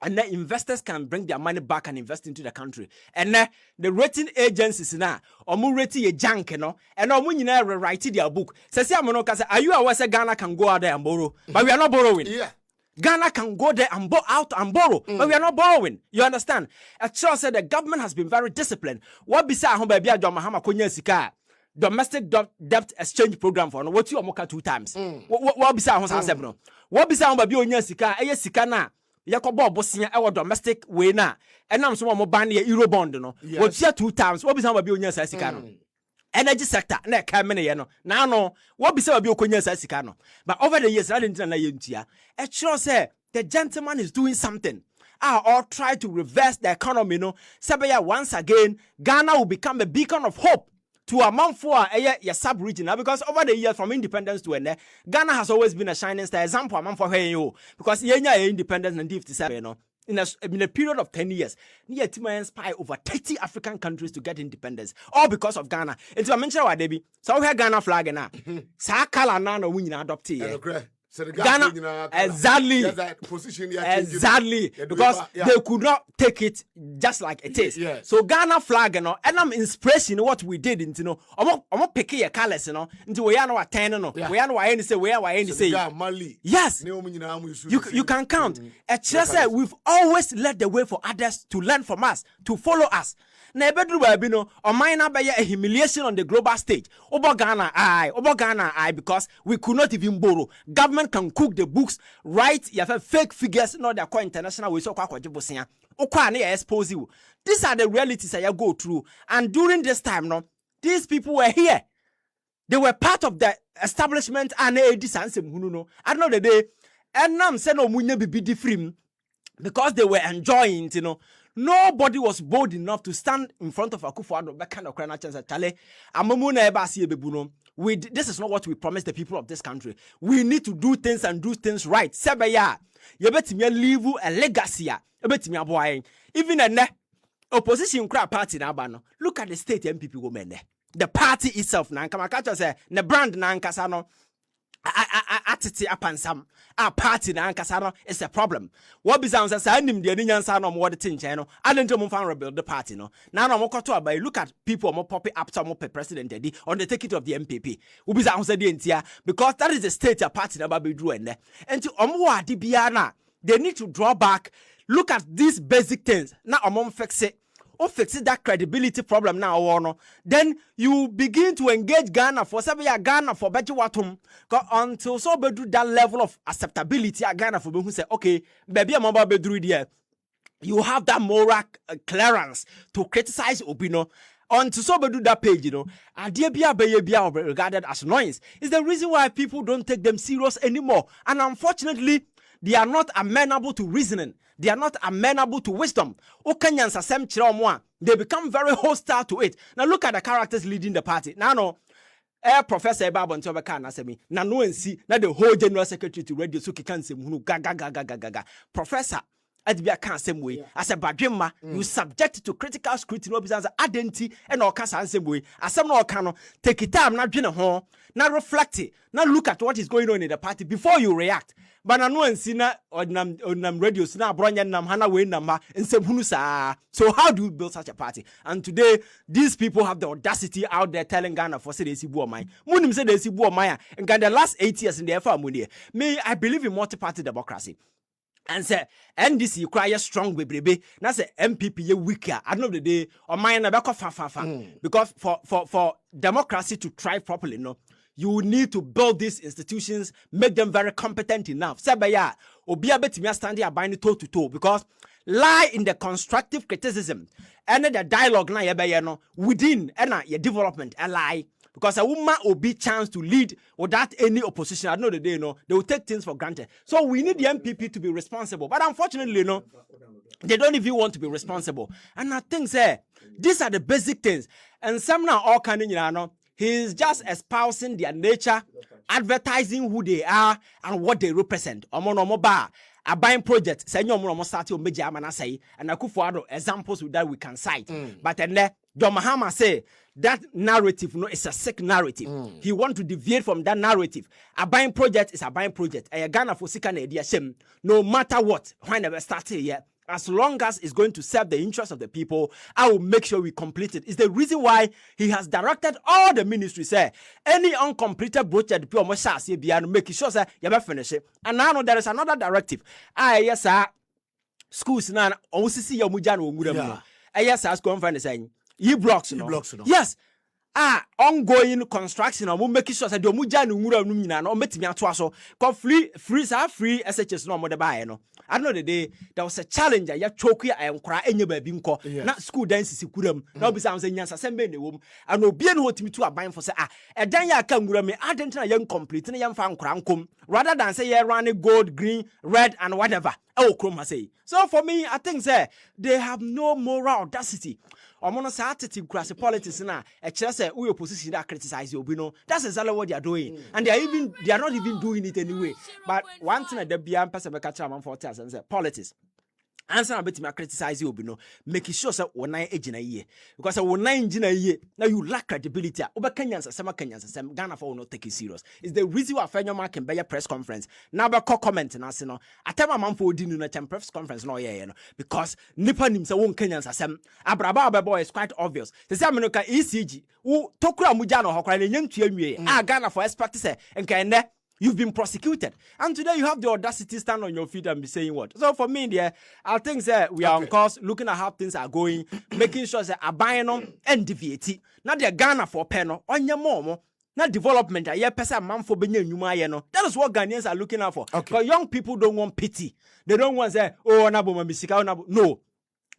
And then investors can bring their money back and invest into the country. And the rating agencies now, omu rating a junk, no, and omu nyina rewrite their book. Say, are you aware that Ghana can go out there and borrow? But we are not borrowing. Yeah. Ghana can go there and out and borrow, but we are not borrowing. You understand? Actually, said the government has been very disciplined. What beside home baby John Mahama Konya Sika? Domestic debt exchange program for no what you amoka 2 times. What beside home say no? What beside home baby Onya Sika? Eye Sika na yakobo bosia e domestic way na. Enam so mo ban ye euro bond no. What you 2 times? What beside baby Onya Sika no? Energy sector na kamene ye no na no what be say obi okonya sa sika no but over the years I didn't na yentua it sure say the gentleman is doing something or try to reverse the economy no say once again Ghana will become a beacon of hope to a man for a sub region because over the years from independence to end Ghana has always been a shining star example a man for you because yenya independence in 57 no in a period of 10 years, near to inspire over 30 African countries to get independence, all because of Ghana. And to mention what Debbie, so we have Ghana flag now. Sakala Nana winning adoptee. Ghana, exactly, because they could not take it just like it is. Yes. So Ghana flag, and I'm inspiration what we did into no, I'm picking your colors, into we are no attend no, we are no any say where I any say. Yes, you can count. Just say we've always led the way for others to learn from us, to follow us. Na ebedru ba bi no o mine na be a humiliation on the global stage. Obo Ghana I because we could not even borrow. Government can cook the books, write you have fake figures not their core international we so kwa kwajibosia. Okwa na expose you. These are the realities that you go through, and during this time no these people were here. They were part of the establishment and this answer no. I know the day and nam say no munye bibi different because they were enjoying it, Nobody was bold enough to stand in front of Akufo-Addo back kind of crying chance Chale. This is not what we promised the people of this country. We need to do things and do things right. Sebeya, you bet me leave a legacy. You bet me boy. Even a opposition crowd party na bano. Look at the state MPP women there. The party itself na kama kacha say the brand na nkasa no. Atiti apansam a party na ankasa no is a problem. What be sounds say nim de nyansa no mo de tinchen no adento mo fan rebuild the party no na no mo koto abai look at people mo pop up to mo president edi on the ticket of the MPP we be sounds say the entia because that is the state a party na ba be dru enne enti omo ade bia na they need to draw back. Look at these basic things na omo fix it. Or fix that credibility problem now, then you begin to engage Ghana for Ghana for better watum until so be do that level of acceptability at Ghana for who say, okay, baby, I'm about to do it. You have that moral clearance to criticize Obino. Until so be do that page, idea be regarded as noise. Is the reason why people don't take them serious anymore. And unfortunately, they are not amenable to reasoning. They are not amenable to wisdom. They become very hostile to it. Now look at the characters leading the party. Now no, Professor Babu and Tobaka Nasemi. Now no and see now the whole general secretary to radio Suki can say gaga. Professor Adibia can't same way. As a badrima, you subject to critical scrutiny as identity and all kinds of same way. As some no can take it time, not home, not reflect it, not look at what is going on in the party before you react. But I know and see na on radio na bronya nam hana we nama and sa. So how do you build such a party? And today these people have the audacity out there telling Ghana for say they see buomai. Munim say they see buomai and the last 8 years in the FA me I believe in multi-party democracy. And say NDC require strong baby. Now say MPP ye weaker. I know the day on my na fa. Because for democracy to thrive properly, you need to build these institutions, make them very competent enough. Sebaya, Obia betimia standing abide toe to toe because lie in the constructive criticism and the dialogue na yebaya within your development a lie. Because a woman will be chance to lead without any opposition. I know the day, they will take things for granted. So we need the MPP to be responsible. But unfortunately, they don't even want to be responsible. And I think, these are the basic things. And some now all kind of, he's just espousing their nature, advertising who they are and what they represent. a buying project say nyom no start o meji amana say and Akufo-Addo examples that we can cite but then John Mahama say that narrative no is a sick narrative. He want to deviate from that narrative. A buying project is a buying project. A Ghana for sika na edi ashem no matter what when never started yet. As long as it's going to serve the interest of the people, I will make sure we complete it. It's the reason why he has directed all the ministries. Any uncompleted project, make sure you finish it. And now there is another directive. Yes, sir. Schools now, yes, sir. Conference saying, blocks, no. Yes. Ongoing construction or make sure that the Mujanu Mura Numina or Metimi Atwaso call free SHS no more the buy. No, I know the day there was a challenge. Ya chokia and cry any baby not school dances couldn't no be something yes, assembly the womb. I know being what me to a buying for say a danya can me I didn't a young complete and a young fan crankum rather than say yeah running gold, green, red, and whatever. Oh, Chroma say. So for me, I think they have no moral audacity. Omono sa attitude class politics na e kire say we opposition that criticize you know that's exactly what they are doing and they are not even doing it anyway but one thing that be am person be catch am for tell say politics answer na beti me criticize you know make sure say wonan ejina yie because wonan ejina yie now you lack credibility obekanyansa sem Ghana for not take it serious is the reason why Afenyo Markins be press conference now be comment na se no atema man for odi nu na press conference no ye no because nipa nim say won kanyansa sem abraba abebo is quite obvious say me no ka ECG wo tokura muja no hokra na nyantu anwie Ghana for expect say enka ene you've been prosecuted. And today you have the audacity to stand on your feet and be saying what? So for me, I think that we are on course, looking at how things are going, making sure that a buying and deviate. Not the Ghana for penno, on your mom, not development. Man for being no. That is what Ghanaians are looking out for. Because young people don't want pity. They don't want to say, oh, no.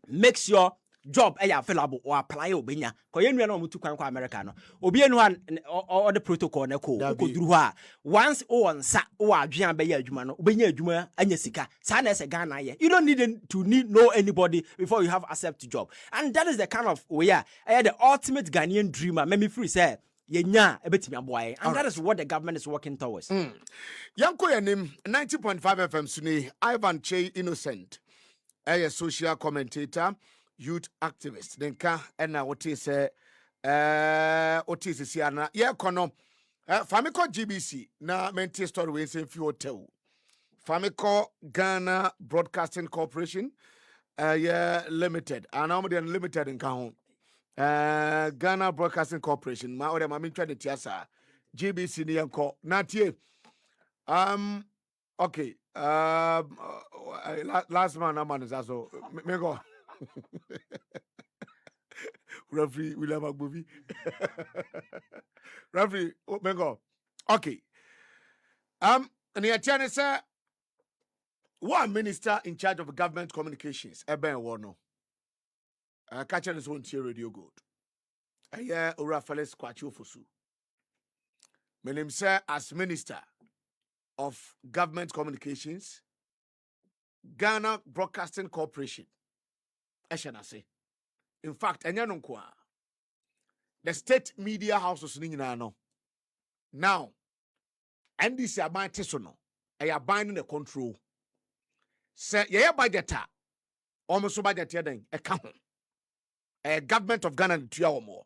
Make sure job available or apply obenya ko yenu na omutu kwan kwa America no obi enu or the protocol na ko duru ha once onsa o adwen be ya adwuma no obenya adwuma anya sika sa na ese Ghana ye you don't need to know anybody before you have access to job and that is the kind of way the ultimate Ghanaian dreamer me free say yenya ebetimi aboaye and that is what the government is working towards. Yanko yanim 90.5 FM suni Ivan Che Innocent a social commentator, youth activist. Then ka ena woti se otisi siana ye kono famiko GBC na menti story we say fi hotel famiko Ghana Broadcasting Corporation yeah limited and how many limited in ka Ghana Broadcasting Corporation ma ore ma mentwa de tiasa GBC ni yanko na tie okay last man is also me go Referee William Agbovi. Referee, me go. Okay. And the attorney say one minister in charge of government communications, Eben Wono. Catching his own tier radio good. Yeah, Ora Feles Kwachu Fosu. My name say as minister of government communications, Ghana Broadcasting Corporation. Say. In fact, the state media houses no. Now, NDC are buying Tisono, they are buying the control. Say, yeah, budget, almost budget, a government of Ghana to or more.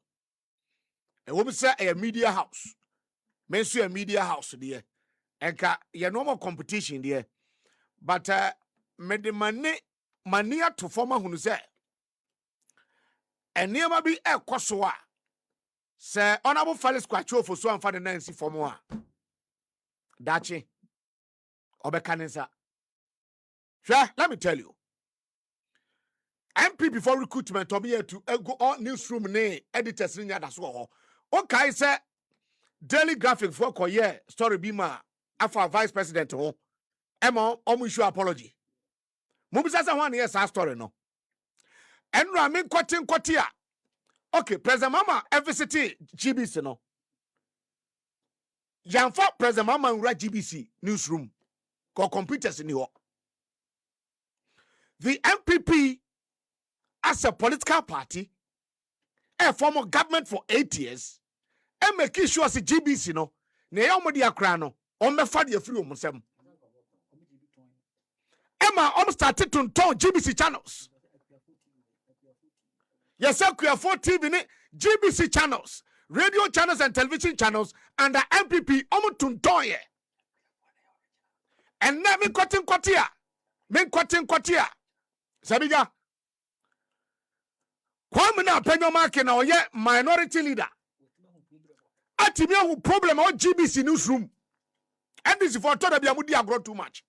A woman say a media house, mention a media house, dear, and you no more competition, dear. But, me the money to former who say. And near be a Kosoa. Sir, honorable fellows Quacho for so and for the Nancy for more. Dachi Obekanesa. Sure, let me tell you. MP before recruitment to be here to go on newsroom name editors in that as well. Okay, sir. Daily graphic for Koye story bima after vice president. Emma, almost your apology. Mubisa 1 year story no. And Ramin Kwatia. Okay, President Mama FCT GBC no. Yanfa President Mama and GBC newsroom. Called computers in here. The MPP as a political party, a form of government for 8 years, and make sure as a GBC no. Ne yomodi akrano. On me fadi free omsem. Emma started to turn GBC channels. Yes, sir, we have 4 TV, GBC channels, radio channels and television channels, and the MPP to turn. And now me cutting quartia. Sabiga. Kwame na Afenyo Markins na oye minority leader. Atimi who problem or GBC newsroom. And this is for told be amudi agro too much.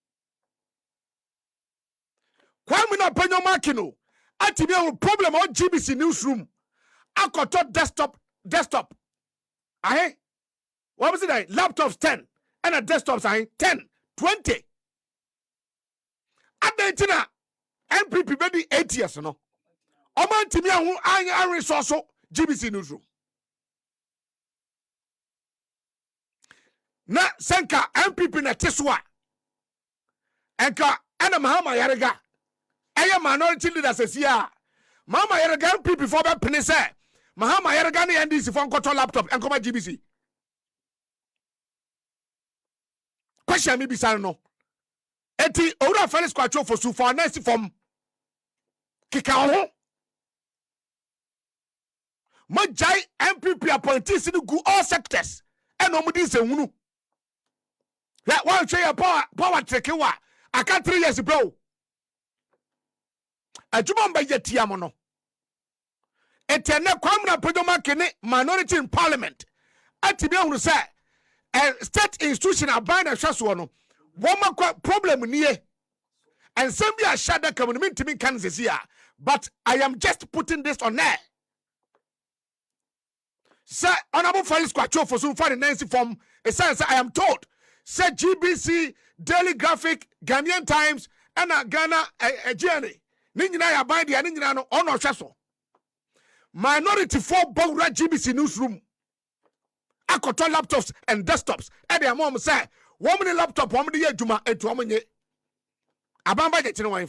Kwame na Afenyo Markins no. Atimi who problem or GBC newsroom. Akoto desktop. Ahe. What was it like? Laptops 10 and a desktops ahe 10, 20. Adentina MPP be 8 years no. Oman timi ahu anya resource GBC newsroom. Na senka MPP na teswa. Enka ena mahama yarega. Eye minority leader sesia. Mama yarega MPP for be penise. Mahama yarega ni NDC for nkoto laptop enkoma GBC. Question mi bisa no. Eti owura Felix Kwacho for su for next form. Kika ho. Majai MPP appointees in all sectors. And nobody say wunu. That one say power take wa. I can't 3 years bro. A juman by yetiamono. Etene Kwame Afenyo Markins minority in parliament. Atibia who say a state institution abide a shaswono. One problem niye. And some be a shadow coming to me Kansas here. But I am just putting this on there. Sir, Honorable Felix Kwacho for soon find Nancy form. It says I am told. Say GBC, Daily Graphic, Ghanaian Times, and Ghana a journey. Ninja ya bind the Ninja no on shaso. Minority 4 Bowra GBC newsroom. Akoto laptops and desktops. And their mom say, woman laptop, woman the Juma, and to woman ye. Abamba get in one.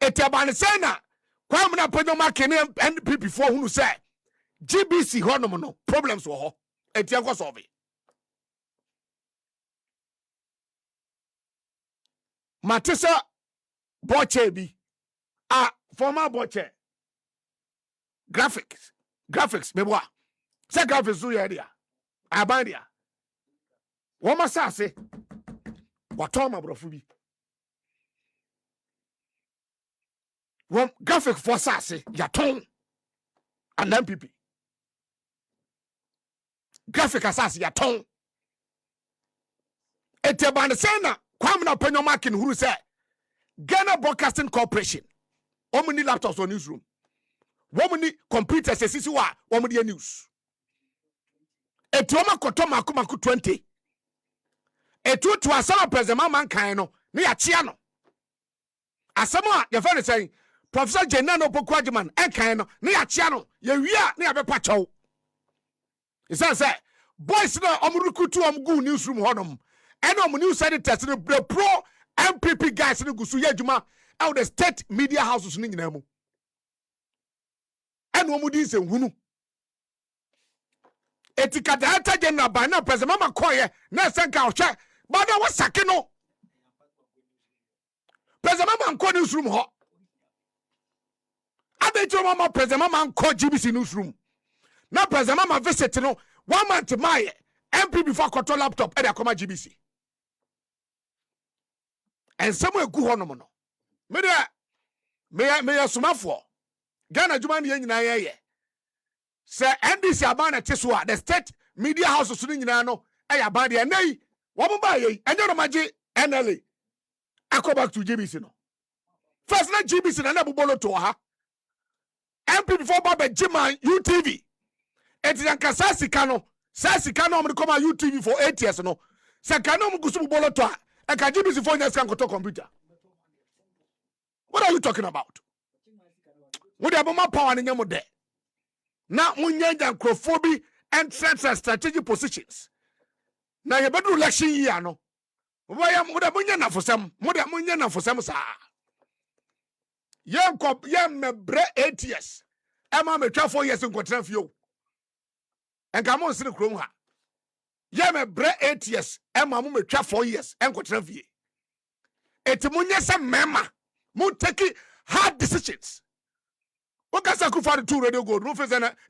Etiabani Sena. Kwame Afenyo Markins and people before who say GBC honomono problems were ho etianko solve. Matisa Boche bi former Boche graphics meboa say graphics do ya dia abandia woma sase watoma brofu bi one graphic for Sassy, Yaton, and MPP. Graphic assassin, Yaton. Etebana Kwame Afenyo Markins who said Ghana Broadcasting Corporation. Omni laptops on newsroom. Womani computers, Sisiwa, Womani news. Etoma Kotoma Kumaku 20. Etu to a son of President Mankaino, near Chiano. Asama, your friend is saying, Professor Jenano Pokwajiman, Ekano, near Chiano, Yawia, near Bepacho. It says, boys, no, Omuruku to Omgu newsroom honum, and news editors, the pro MPP guys in the Gusuya Juma, out the state media houses in Ninamu. And Womudi say, Wunu. Etikadata General Bana, President Mama Koye, Nasanka, but I was Sakino. President Mama Ko newsroom hot. I bet your mama President Mama call GBC newsroom. Now President Mama visit no 1 month to my MP before control laptop and I come GBC. And somewhere go on no. Me sumafo. Ghana Juman nyina ye. Say NDC abana teswa the state media house so nyina no e abana ye nay. Wo mo ba ye enyo no magi NLA. I go back to GBC no. First na GBC na bubolo to ha. MP before Baba Jima UTV. Eti yanka sasika no mo come UTV for 8 years no. Sakano mo gusu bubolo to ha. E ka GBC for nyas kan to computer. What are you talking about? What the mama power in your day? Now munyanja crofobia and strategic positions. Now you better election year no. Why am munya na for some? Munya na for some sa. Yam kop yam me bre 8 years. Emma me 4 years in kotra fio. En ka mo sine krom ha. Yam me bre 8 years. Emma mo me 4 years en kotra fie. munye se mema. Mu take hard decisions. What can I for the 2 radio gold?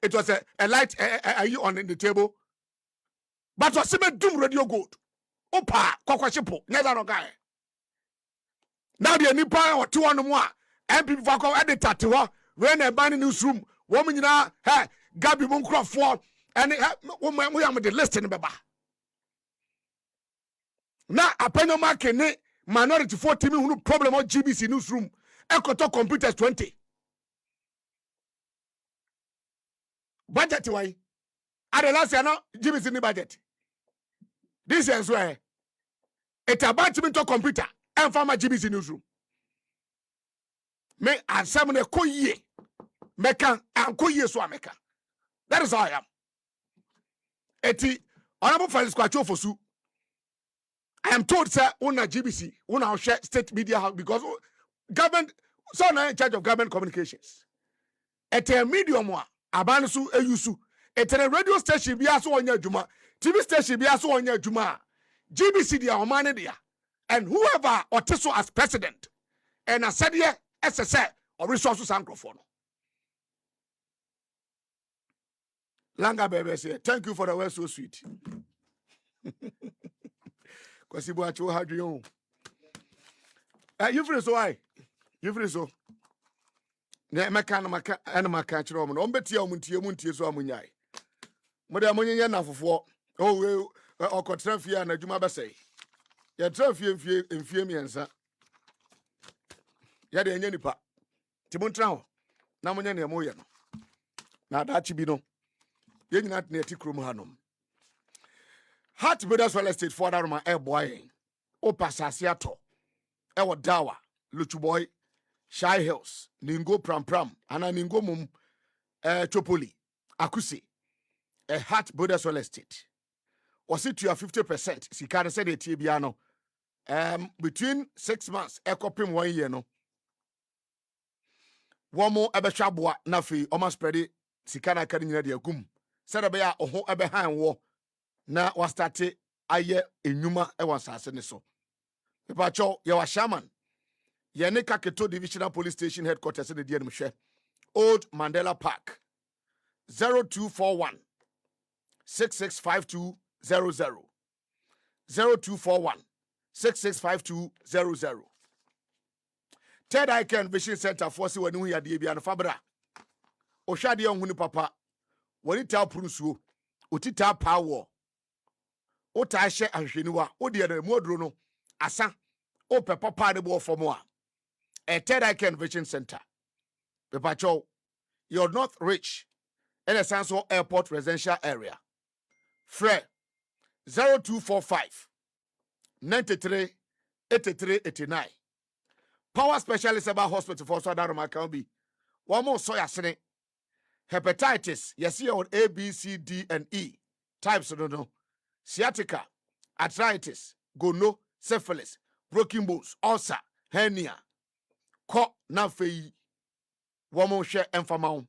It was a light you on the table. But was a doom radio gold. Opa, Kokoshipo, never no guy. Now the Nipa or 2 on the one. And people for editor to her. When a banning newsroom, woman in her, Gabby Munkroft for, and woman, we are the list in the baba. Now, Afenyo Markins, minority 40 million problem on GBC newsroom. Ekoto computers 20. Budget why? At the last year, no GBC ni budget. This is where it's about to computer and farmer GBC newsroom. Me and some ne koye meka and koye so ameka. That is how I am. Eti honorable Felix Kwacho Fosu. I am told sir una GBC una share state media house because government so now in charge of government communications. Ete medium wa abansu eyusu. Ete radio station bi aso onya adwuma. TV station bi aso onya adwuma. GBC dia omane dia. And whoever oteso as president and I said here SSA or resources microphone. Langa baby say thank you for the word so sweet. Kwasi bo acho hadrion. You feel so why? You feel so. Ne meka na maka kire omo no ombeti muntie so amunyai. Mo de amunye na fofo. Oh okotra fie na adwuma besai. Ya tra fie miensa. Ya de enye nipa. Ti montra ho. Na monye ne mo ye no. Na dachi bi no. Ye nyina na eti krom hanom. Heart Builders Real Estate for that my air boy. O pasasi ato. Ewo dawa. Luchu boy. Shy Hills. Ningo pram. Ana ningo mum. Chopoli. Akusi. A Heart Builders Real Estate. Was it to your 50%? Sikana said it biano. Between 6 months. Ekopim 1 year no. One more ebeshabwa nafi. Oma spreadi. Sikana kadinina dia gum. Said abeya oho ebehan wo. Na was started aye enyuma e was asase so. Pepacho ye wa shaman. Ye ne Kaketo Divisional Police Station headquarters in the DNM Old Mandela Park. 0241 665200. 0241 665200. Third Icon Vision Center for si wani hu ya de bia no fabra. Ohwade on hunu papa. Wani ta prusuo. Otita power. O ta hye ahweniwa o de na muoduro no asa o pepa pa de bo fomo a Third Icon Vision Center pepacho you're not rich in a sense of airport residential area Fre 0245 93 83 89 power specialist about hospital for so that can be one more so yasene hepatitis yes here on A B C D and E types no sciatica, arthritis, gono, syphilis, broken bones, ulcer, hernia, ko na fei, woman share enfamao.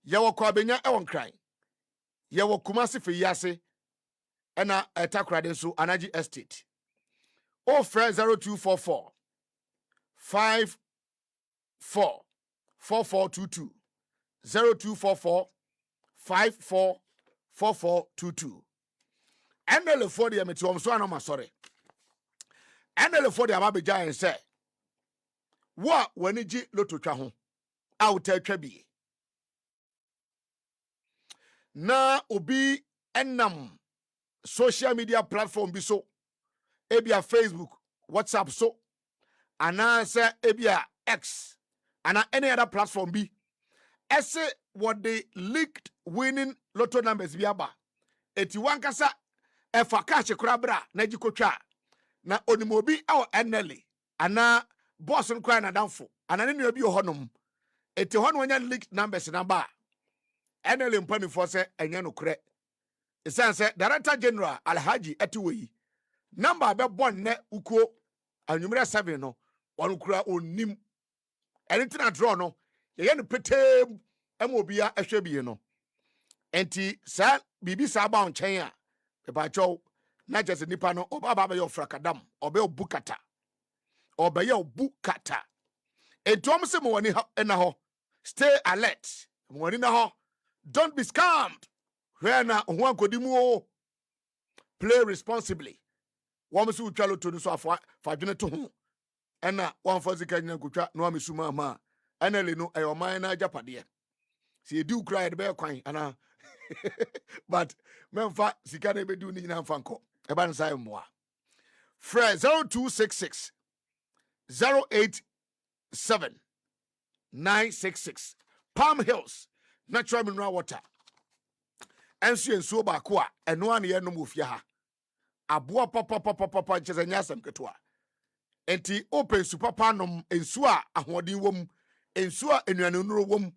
Yawo kwa benya ewon kran. Yawo kumasi fe yase, ena etakrade so Anaji Estate. O friend 0244 54 4422 0244 54 4422. NL for the metom so anoma sorry. NL for the ababeja en say. Wa wani ji loto twa ho. A utatwa bi. Na obi enam social media platform bi so. Ebia Facebook, WhatsApp so. Ana say ebia X. Ana any other platform bi. Ese what they leaked winning lotto numbers bi aba. Eti wankasa efa cash krabra na jikotwa na onimobi aw NLA ana boss nkwa na danfo ana ne nua bi honom eti hono wanya leaked numbers na ba NLA mpani for se enye no kre isan se Director General Alhaji Etiweyi number be bon ne ukuo anwumre 7 no wonu kura onim anything draw no ye no petem amobia ehwe bie no enti sa bibi sa ba onchen a pepacho na just nipa no oba ba yo frakadam obe obukata obeye obu kata. Entom se mo wani na ho. Stay alert. Mo wani na ho. Don't be scammed. Where na ho ankodi mu o. Play responsibly. Wọ́n so utwa loto no so afa dwene to ho. Ɛna wɔn fa sika nyina kotwa no amesuma ma. Ɛna le no ɛyɔman na agapade. Si edi ukra de be kwan ana. But memfa sika na be di ni nyina mfa nko. Eba nsa mmoa. Fred 0266 087 966 Palm Hills Natural Mineral Water. Ensuo baako a eno ane ye nom ofia ha. Aboa papa nchese nyasem ketwa. Enti open super panom ensuo a ahoden wom, ensuo a enuanenuro wom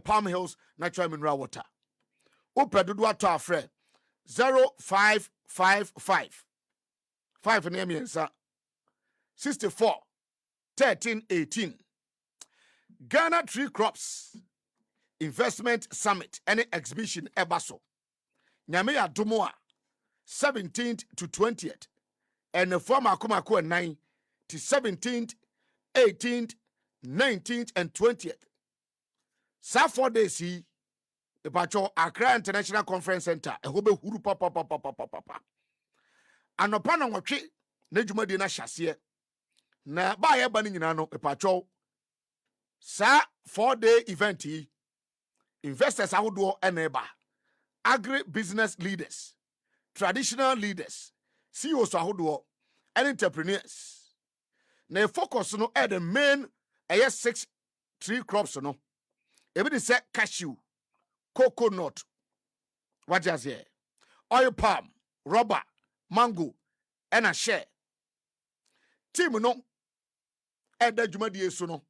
Palm Hills Natural Mineral Water. Open dodo ato afre 0555 5 na miensa 64 13 18 Ghana Tree Crops Investment Summit any exhibition ebaso. Nyame ya domo a 17th to 20th and the former Kumako 9 to 17th, 18th, 19th and 20th. Sa 4 days the Pacho Accra International Conference Center e hobe huru papa. Anopa na nwotwe na dwumadi na hyase na ba ye ba ni nyina no e Pacho sa 4-day event yi investors ahodo eneba agri-business leaders, traditional leaders, CEOs ahodo and entrepreneurs. Na focus no at the main 6 tree crops no. Ebi de say cashew, coconut, what just here? Oil palm, rubber, mango, and a share. Team no at the Jumadi so no.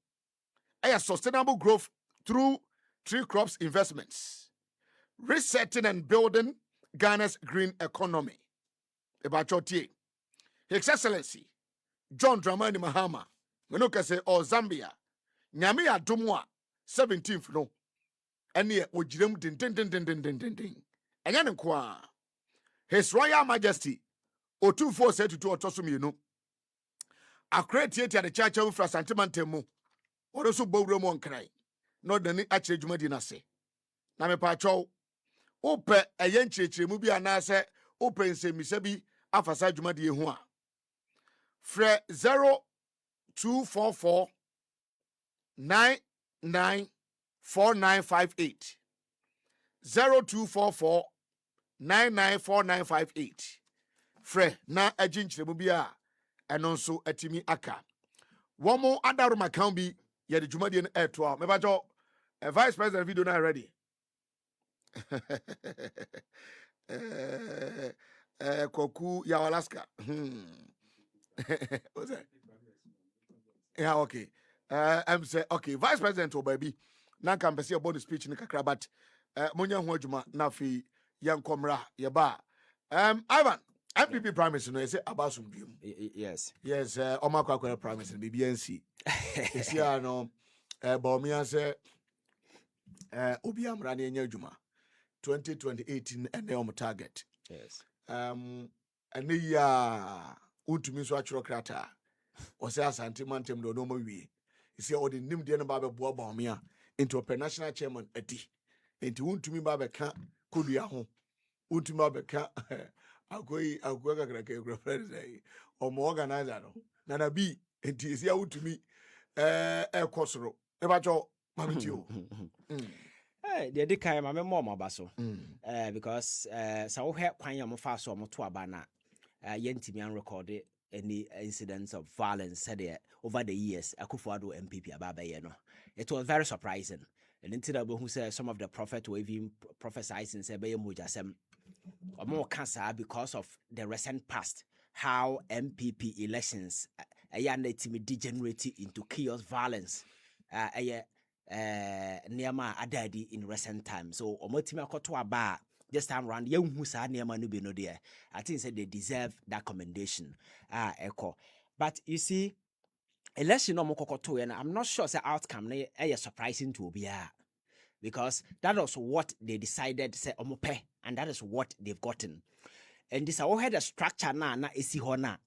A sustainable growth through tree crops investments. Resetting and building Ghana's green economy. About your tea. His Excellency John Dramani Mahama, Menokase or Zambia, Nyamia Dumwa, 17th no. And yet, would you din. And then, His Royal Majesty, O 24 said to Otosumi, no. A great theatre at the Church of Frasantimantemo, or also Bowromon cry. Not the actual Jumadina say. Name Pacho. Ope a yenche mubi anase open se misebi afasa dwumadi ho a fre 0244 994958 0244 994958 fre na aginchire mubi a eno nso atimi aka womo adaruma kan bi ye de dwumadi no eto a me ba jo vice president video na ready. Koku ya Alaska. What's that? Yeah, okay. I'm say okay, Vice President or baby. Now can see about the speech in kakra, but Munya Hojuma Nafi Young Comra Yaba. Ivan, MPP promise no say Abasum. Yes. Yes, Omaka promise in BBNC. Yes, yeah, no. Bawumia say Obiam Rani Juma. 2018 and the target. Yes. And the Untumi so atro krata. O say asante mantem do no mo wie. You see all the nim de no ba be boa Bawumia into a national chairman ati. Enti Untumi ba be ka kodua ho. Untumi ba be ka agoyi kakra ke girlfriend say o mo organizer no. Nana bi enti isi Untumi kosoro. E ba jo mamitio. The decay my mom basso. Because so hair quine am fast or to abana yentimian recorded any incidents of violence said over the years. Akufo-Addo MPP Ababa. It was very surprising. And until who said some of the prophet were even prophesied and said Mujasem or more cancer because of the recent past, how MPP elections degenerated into chaos violence. Niama adadi in recent times. So omotima koto aba this time round young who sa niama no be no there. I think said they deserve that commendation. Echo. But you see, election no mokokoto and I'm not sure the outcome is surprising to be because that was what they decided say omope and that is what they've gotten. And this all had a structure na isi hona.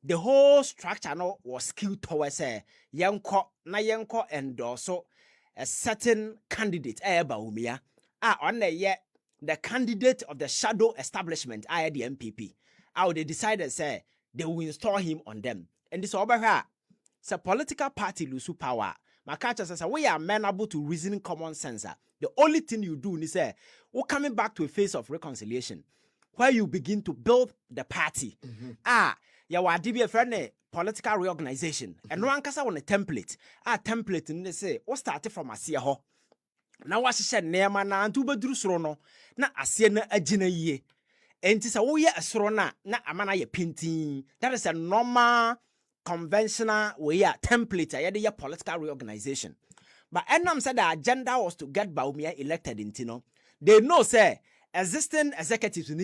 the whole structure no was skewed towards yenko endorse a certain candidate Bawumia on the the candidate of the shadow establishment the MPP. How they decided say they will install him on them. And this over here, it's a political party lose power. My culture says we are amenable to reasoning common sense. The only thing you do is say we're coming back to a phase of reconciliation where you begin to build the party. You are DB friend political reorganization. And no one can say on a template. Template and they say what started from Asia ho. Now what she said nema na antu bedru soro no na Asia na agina ye. Enti say wo ye soro na amana ye pintin. That is a normal conventional way template ye political reorganization. But Enam said the agenda was to get Bawumia elected in Tino. They know say existing executives in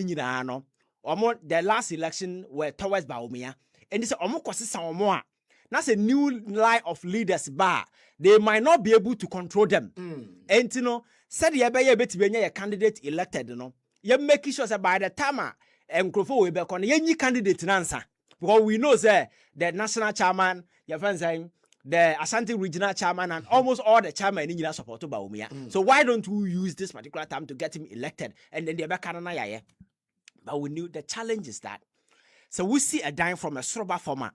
no the last election were towards Bawumia. And they say omo that's a new line of leaders bar. They might not be able to control them. And you know, said ye be a candidate elected, you know. You make sure that by the time Nkrofo we be kon ye candidate answer. Because we know say the national chairman, your friend saying the Ashanti regional chairman and almost all the chairman in support to Bawumia. So why don't we use this particular time to get him elected and then the back. But we knew the challenge is that. So we see a dime from a Sroba format.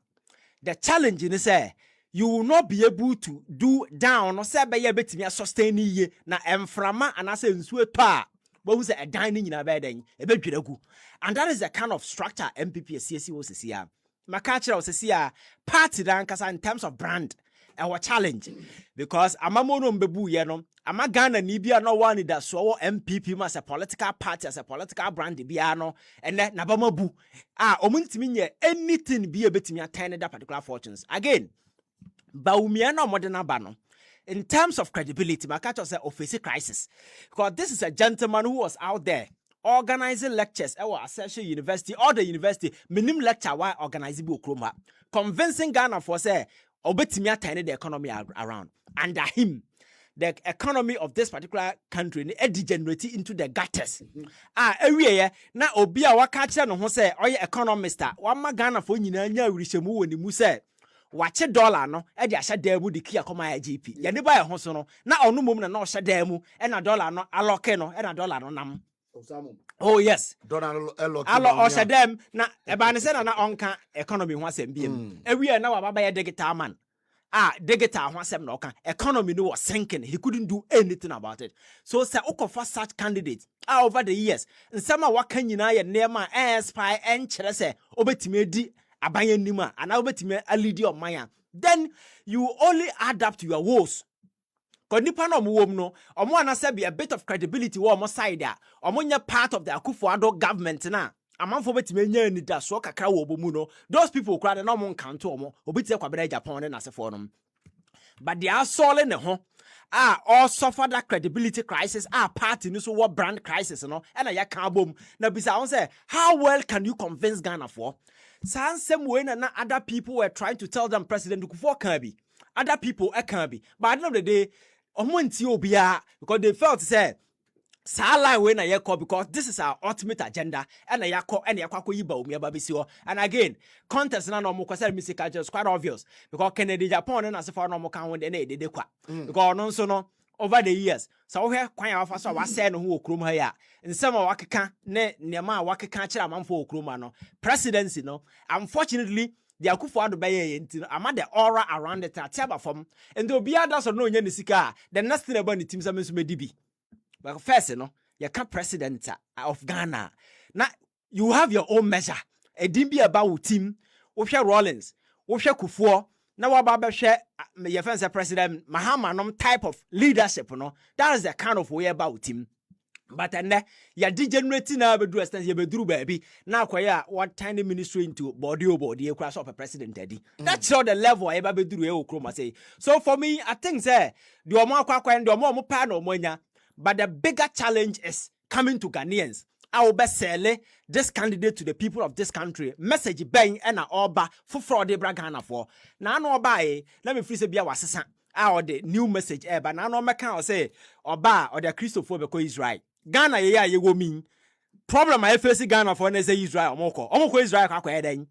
The challenge is say you will not be able to do down or say by a bit me sustain ye na emframa and I say nsueto but who's a dining in a bed and that is the kind of structure MPP CSC was here. My culture was here party dankasa in terms of brand our challenge because amamono mbebu ye no amagana ni bia no one that so MPP as a political party as a political brand bia no and then nabamabu omuntimi nye anything be a betimi attain that particular fortunes again Bawumia no modern abano. In terms of credibility, my catch was a office crisis. Because this is a gentleman who was out there organizing lectures at Ascension University or the university, minimum lecture while organizing Bukroma, convincing Ghana for say, Obetimia tiny the economy around. Under him, the economy of this particular country degenerated into the gutters. Every now Obia Wakacha no say, or economist, one Ghana for Nina Rishemu and the Muse. Watch a dollar no e dia hye dam di kia koma GP ye ne ba ye ho so no na onu mum na hye dam e na dollar no aloke no e na dollar no nam oh yes dollar aloke hye dam na e ba ne se na onka economy ho asem biem ewie na wa baba ye digital man digital ho asem na oka economy no was sinking he couldn't do anything about it so say ukofa such candidates over the years nsema waka nyina ye nema spy enkyere se obetime di abanye nima and now betime a lead of maya then you only add up to your woes because nipa no mo no omo anase be a bit of credibility wo omo side a omo nya part of the Akufo-Addo government na amanfo betime nya ni da so kakra wo obomu no those people crowd na omo nkanto omo obiti kwabere Japan na asefo no but they are solid ne ho all suffer that credibility crisis party no so what brand crisis no and ya kan bom na bisa won say how well can you convince Ghana for same way na other people were trying to tell them President Kufuor can be other people can be but at the end of the day omonti obia because they felt say line way na yeko because this is our ultimate agenda and na yakọ and yakọ yi Bawumia babisi and again contest na no mo kwase music just quite obvious because Kennedy Japan na se for no mo kan won na edede kwa because no so no over the years so we kwan ya fa so wa say no ho okrom ha ya nsema wakeka ne nema wakeka kira amanfo okrom no presidency no unfortunately the Akufo-Addo baye yenti ama the aura around it atiaba from and obi ada so no nya ne sika the next thing about the team so medibi but first no you can president of Ghana now you have your own measure e din bi about team wo hwe Rollins wo hwe Kufuor na wa ba hwe your friend president Mahama nom type of leadership no that is the kind of way about team but and ya degenerating na be do extent ya be duru baby na akoya what tiny ministry into body e crash of a president edi that's all the level e ba be duru e okroma say so for me I think say the omo akwa the omo pa na omo nya but the bigger challenge is coming to Ghanaians. I will best sell this candidate to the people of this country. Message bang and oba for fraud Ghana for. Now no buy. Let me free say be wasisa. Or the new message but now no can say oba or the Christopher because Israel. Ghana ye go mean problem I face Ghana for say Israel omoko. Omoko Israel kwa den.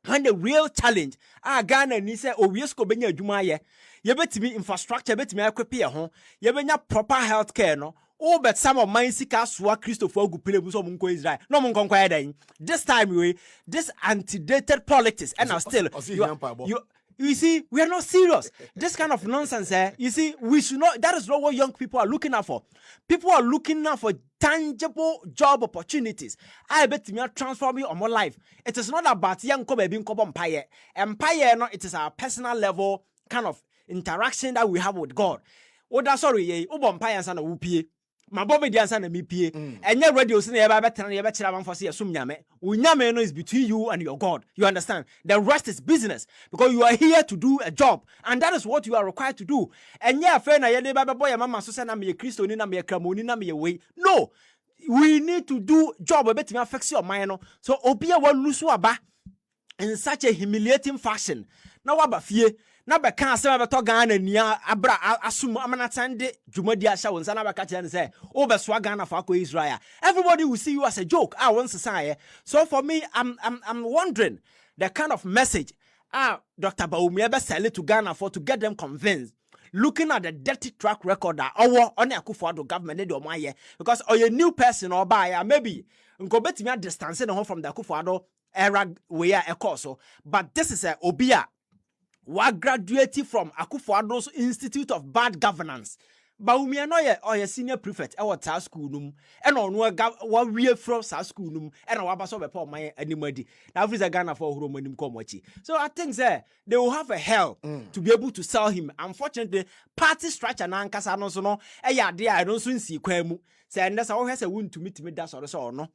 And the real challenge, Ghana ni say o wiesko benya adwuma ye. Ye betimi infrastructure betimi equip ye ho. Ye benya proper healthcare no. Oh, but some of my sika swa Christopher Gupile Buso Munko Israel. No Munko Kwaya. This time this antedated politics and now still you see, we are not serious. This kind of nonsense, you see, we should not. That is not what young people are looking out for. People are looking out for tangible job opportunities. I bet me are transforming on my life. It is not about young Kobe being empire. Empire, no, it is our personal level kind of interaction that we have with God. Oh, that's sorry, empire and a my Bobby Diansan and me pie. And your radio sing about better than your better for see a sum yame. Unyame no is between you and your God. You understand? The rest is business because you are here to do a job, and that is what you are required to do. And yeah, fair na yede baba boy mama so say na me Christo ni na me kramoni na me way. No, we need to do job a bit me affect your mind. So obia wa lusu aba in such a humiliating fashion. Now waba fie. Na be kan asem be to Ghana nia abra asum amanatande dwumadi ahya won sana be ka kire ne say o be so Ghana for akọ Israel. Everybody will see you as a joke. Once say so for me I'm wondering the kind of message Dr. Bawumia be sell it to Ghana for to get them convinced. Looking at the dirty track record that our on Akufo-Addo government dey omo aye because a new person or buy maybe nko betimi distance no from the Akufo-Addo era we are so, but this is a obia wa graduate from Akufo-Addo's Institute of Bad Governance. Bawumia no ye senior prefect e water school num e no wa wie from sa school num e na wa ba so be pa man animadi na Africa Ghana for horo manim komochi. So I think they will have a hell to be able to sell him. Unfortunately, party structure na nkasa no so no e ya de I don't so nsi kwa mu say ndesa wo hwese wuntumi da so no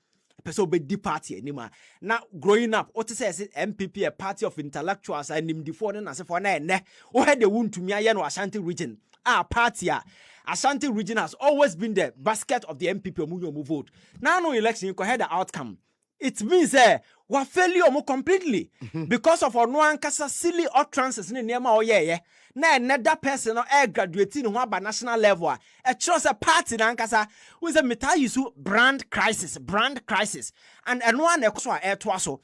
person be di party anymore. Now growing up, what say MPP a party of intellectuals and nimdifo na se for na ene. O had the wound to me aye no Ashanti region. Party Ashanti region has always been the basket of the MPP omu vote. Now no election you can hear the outcome. It means we failure mo completely because of no ankasa silly utterances ne niema oyeye. Na another person no graduating no ba national level a chose a party na ankasa we say meta yisu brand crisis and one ekso a to so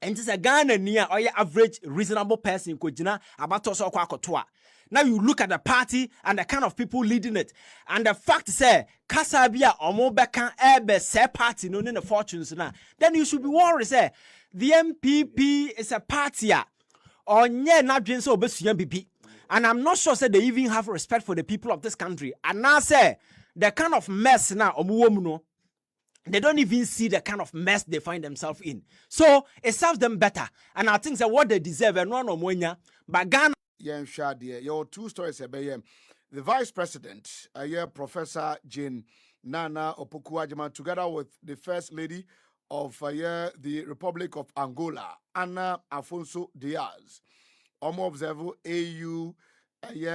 and is a Ghana near or average reasonable person ko gina abato so kwa akoto a. Now you look at the party and the kind of people leading it, and the fact say Kasabia or Mobeka ebe say party no in the fortunes now. Then you should be worried say the MPP is a party or nye not doing so best MPP. And I'm not sure say they even have respect for the people of this country. And now say the kind of mess now they don't even see the kind of mess they find themselves in. So it serves them better. And I think that what they deserve and no more but Ghana your two stories about the vice president, Professor Jane Nana Opoku-Agyeman, together with the first lady of the Republic of Angola, Ana Afonso Diaz. Observe AU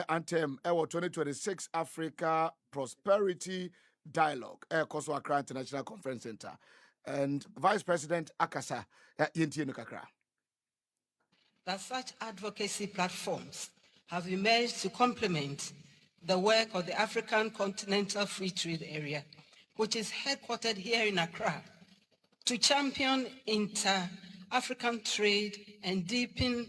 anthem 2026 Africa Prosperity Dialogue, Koso Accra International Conference Center, and Vice President Akasa Yentieno Kakra. That such advocacy platforms have emerged to complement the work of the African Continental Free Trade Area, which is headquartered here in Accra, to champion inter-African trade and deepen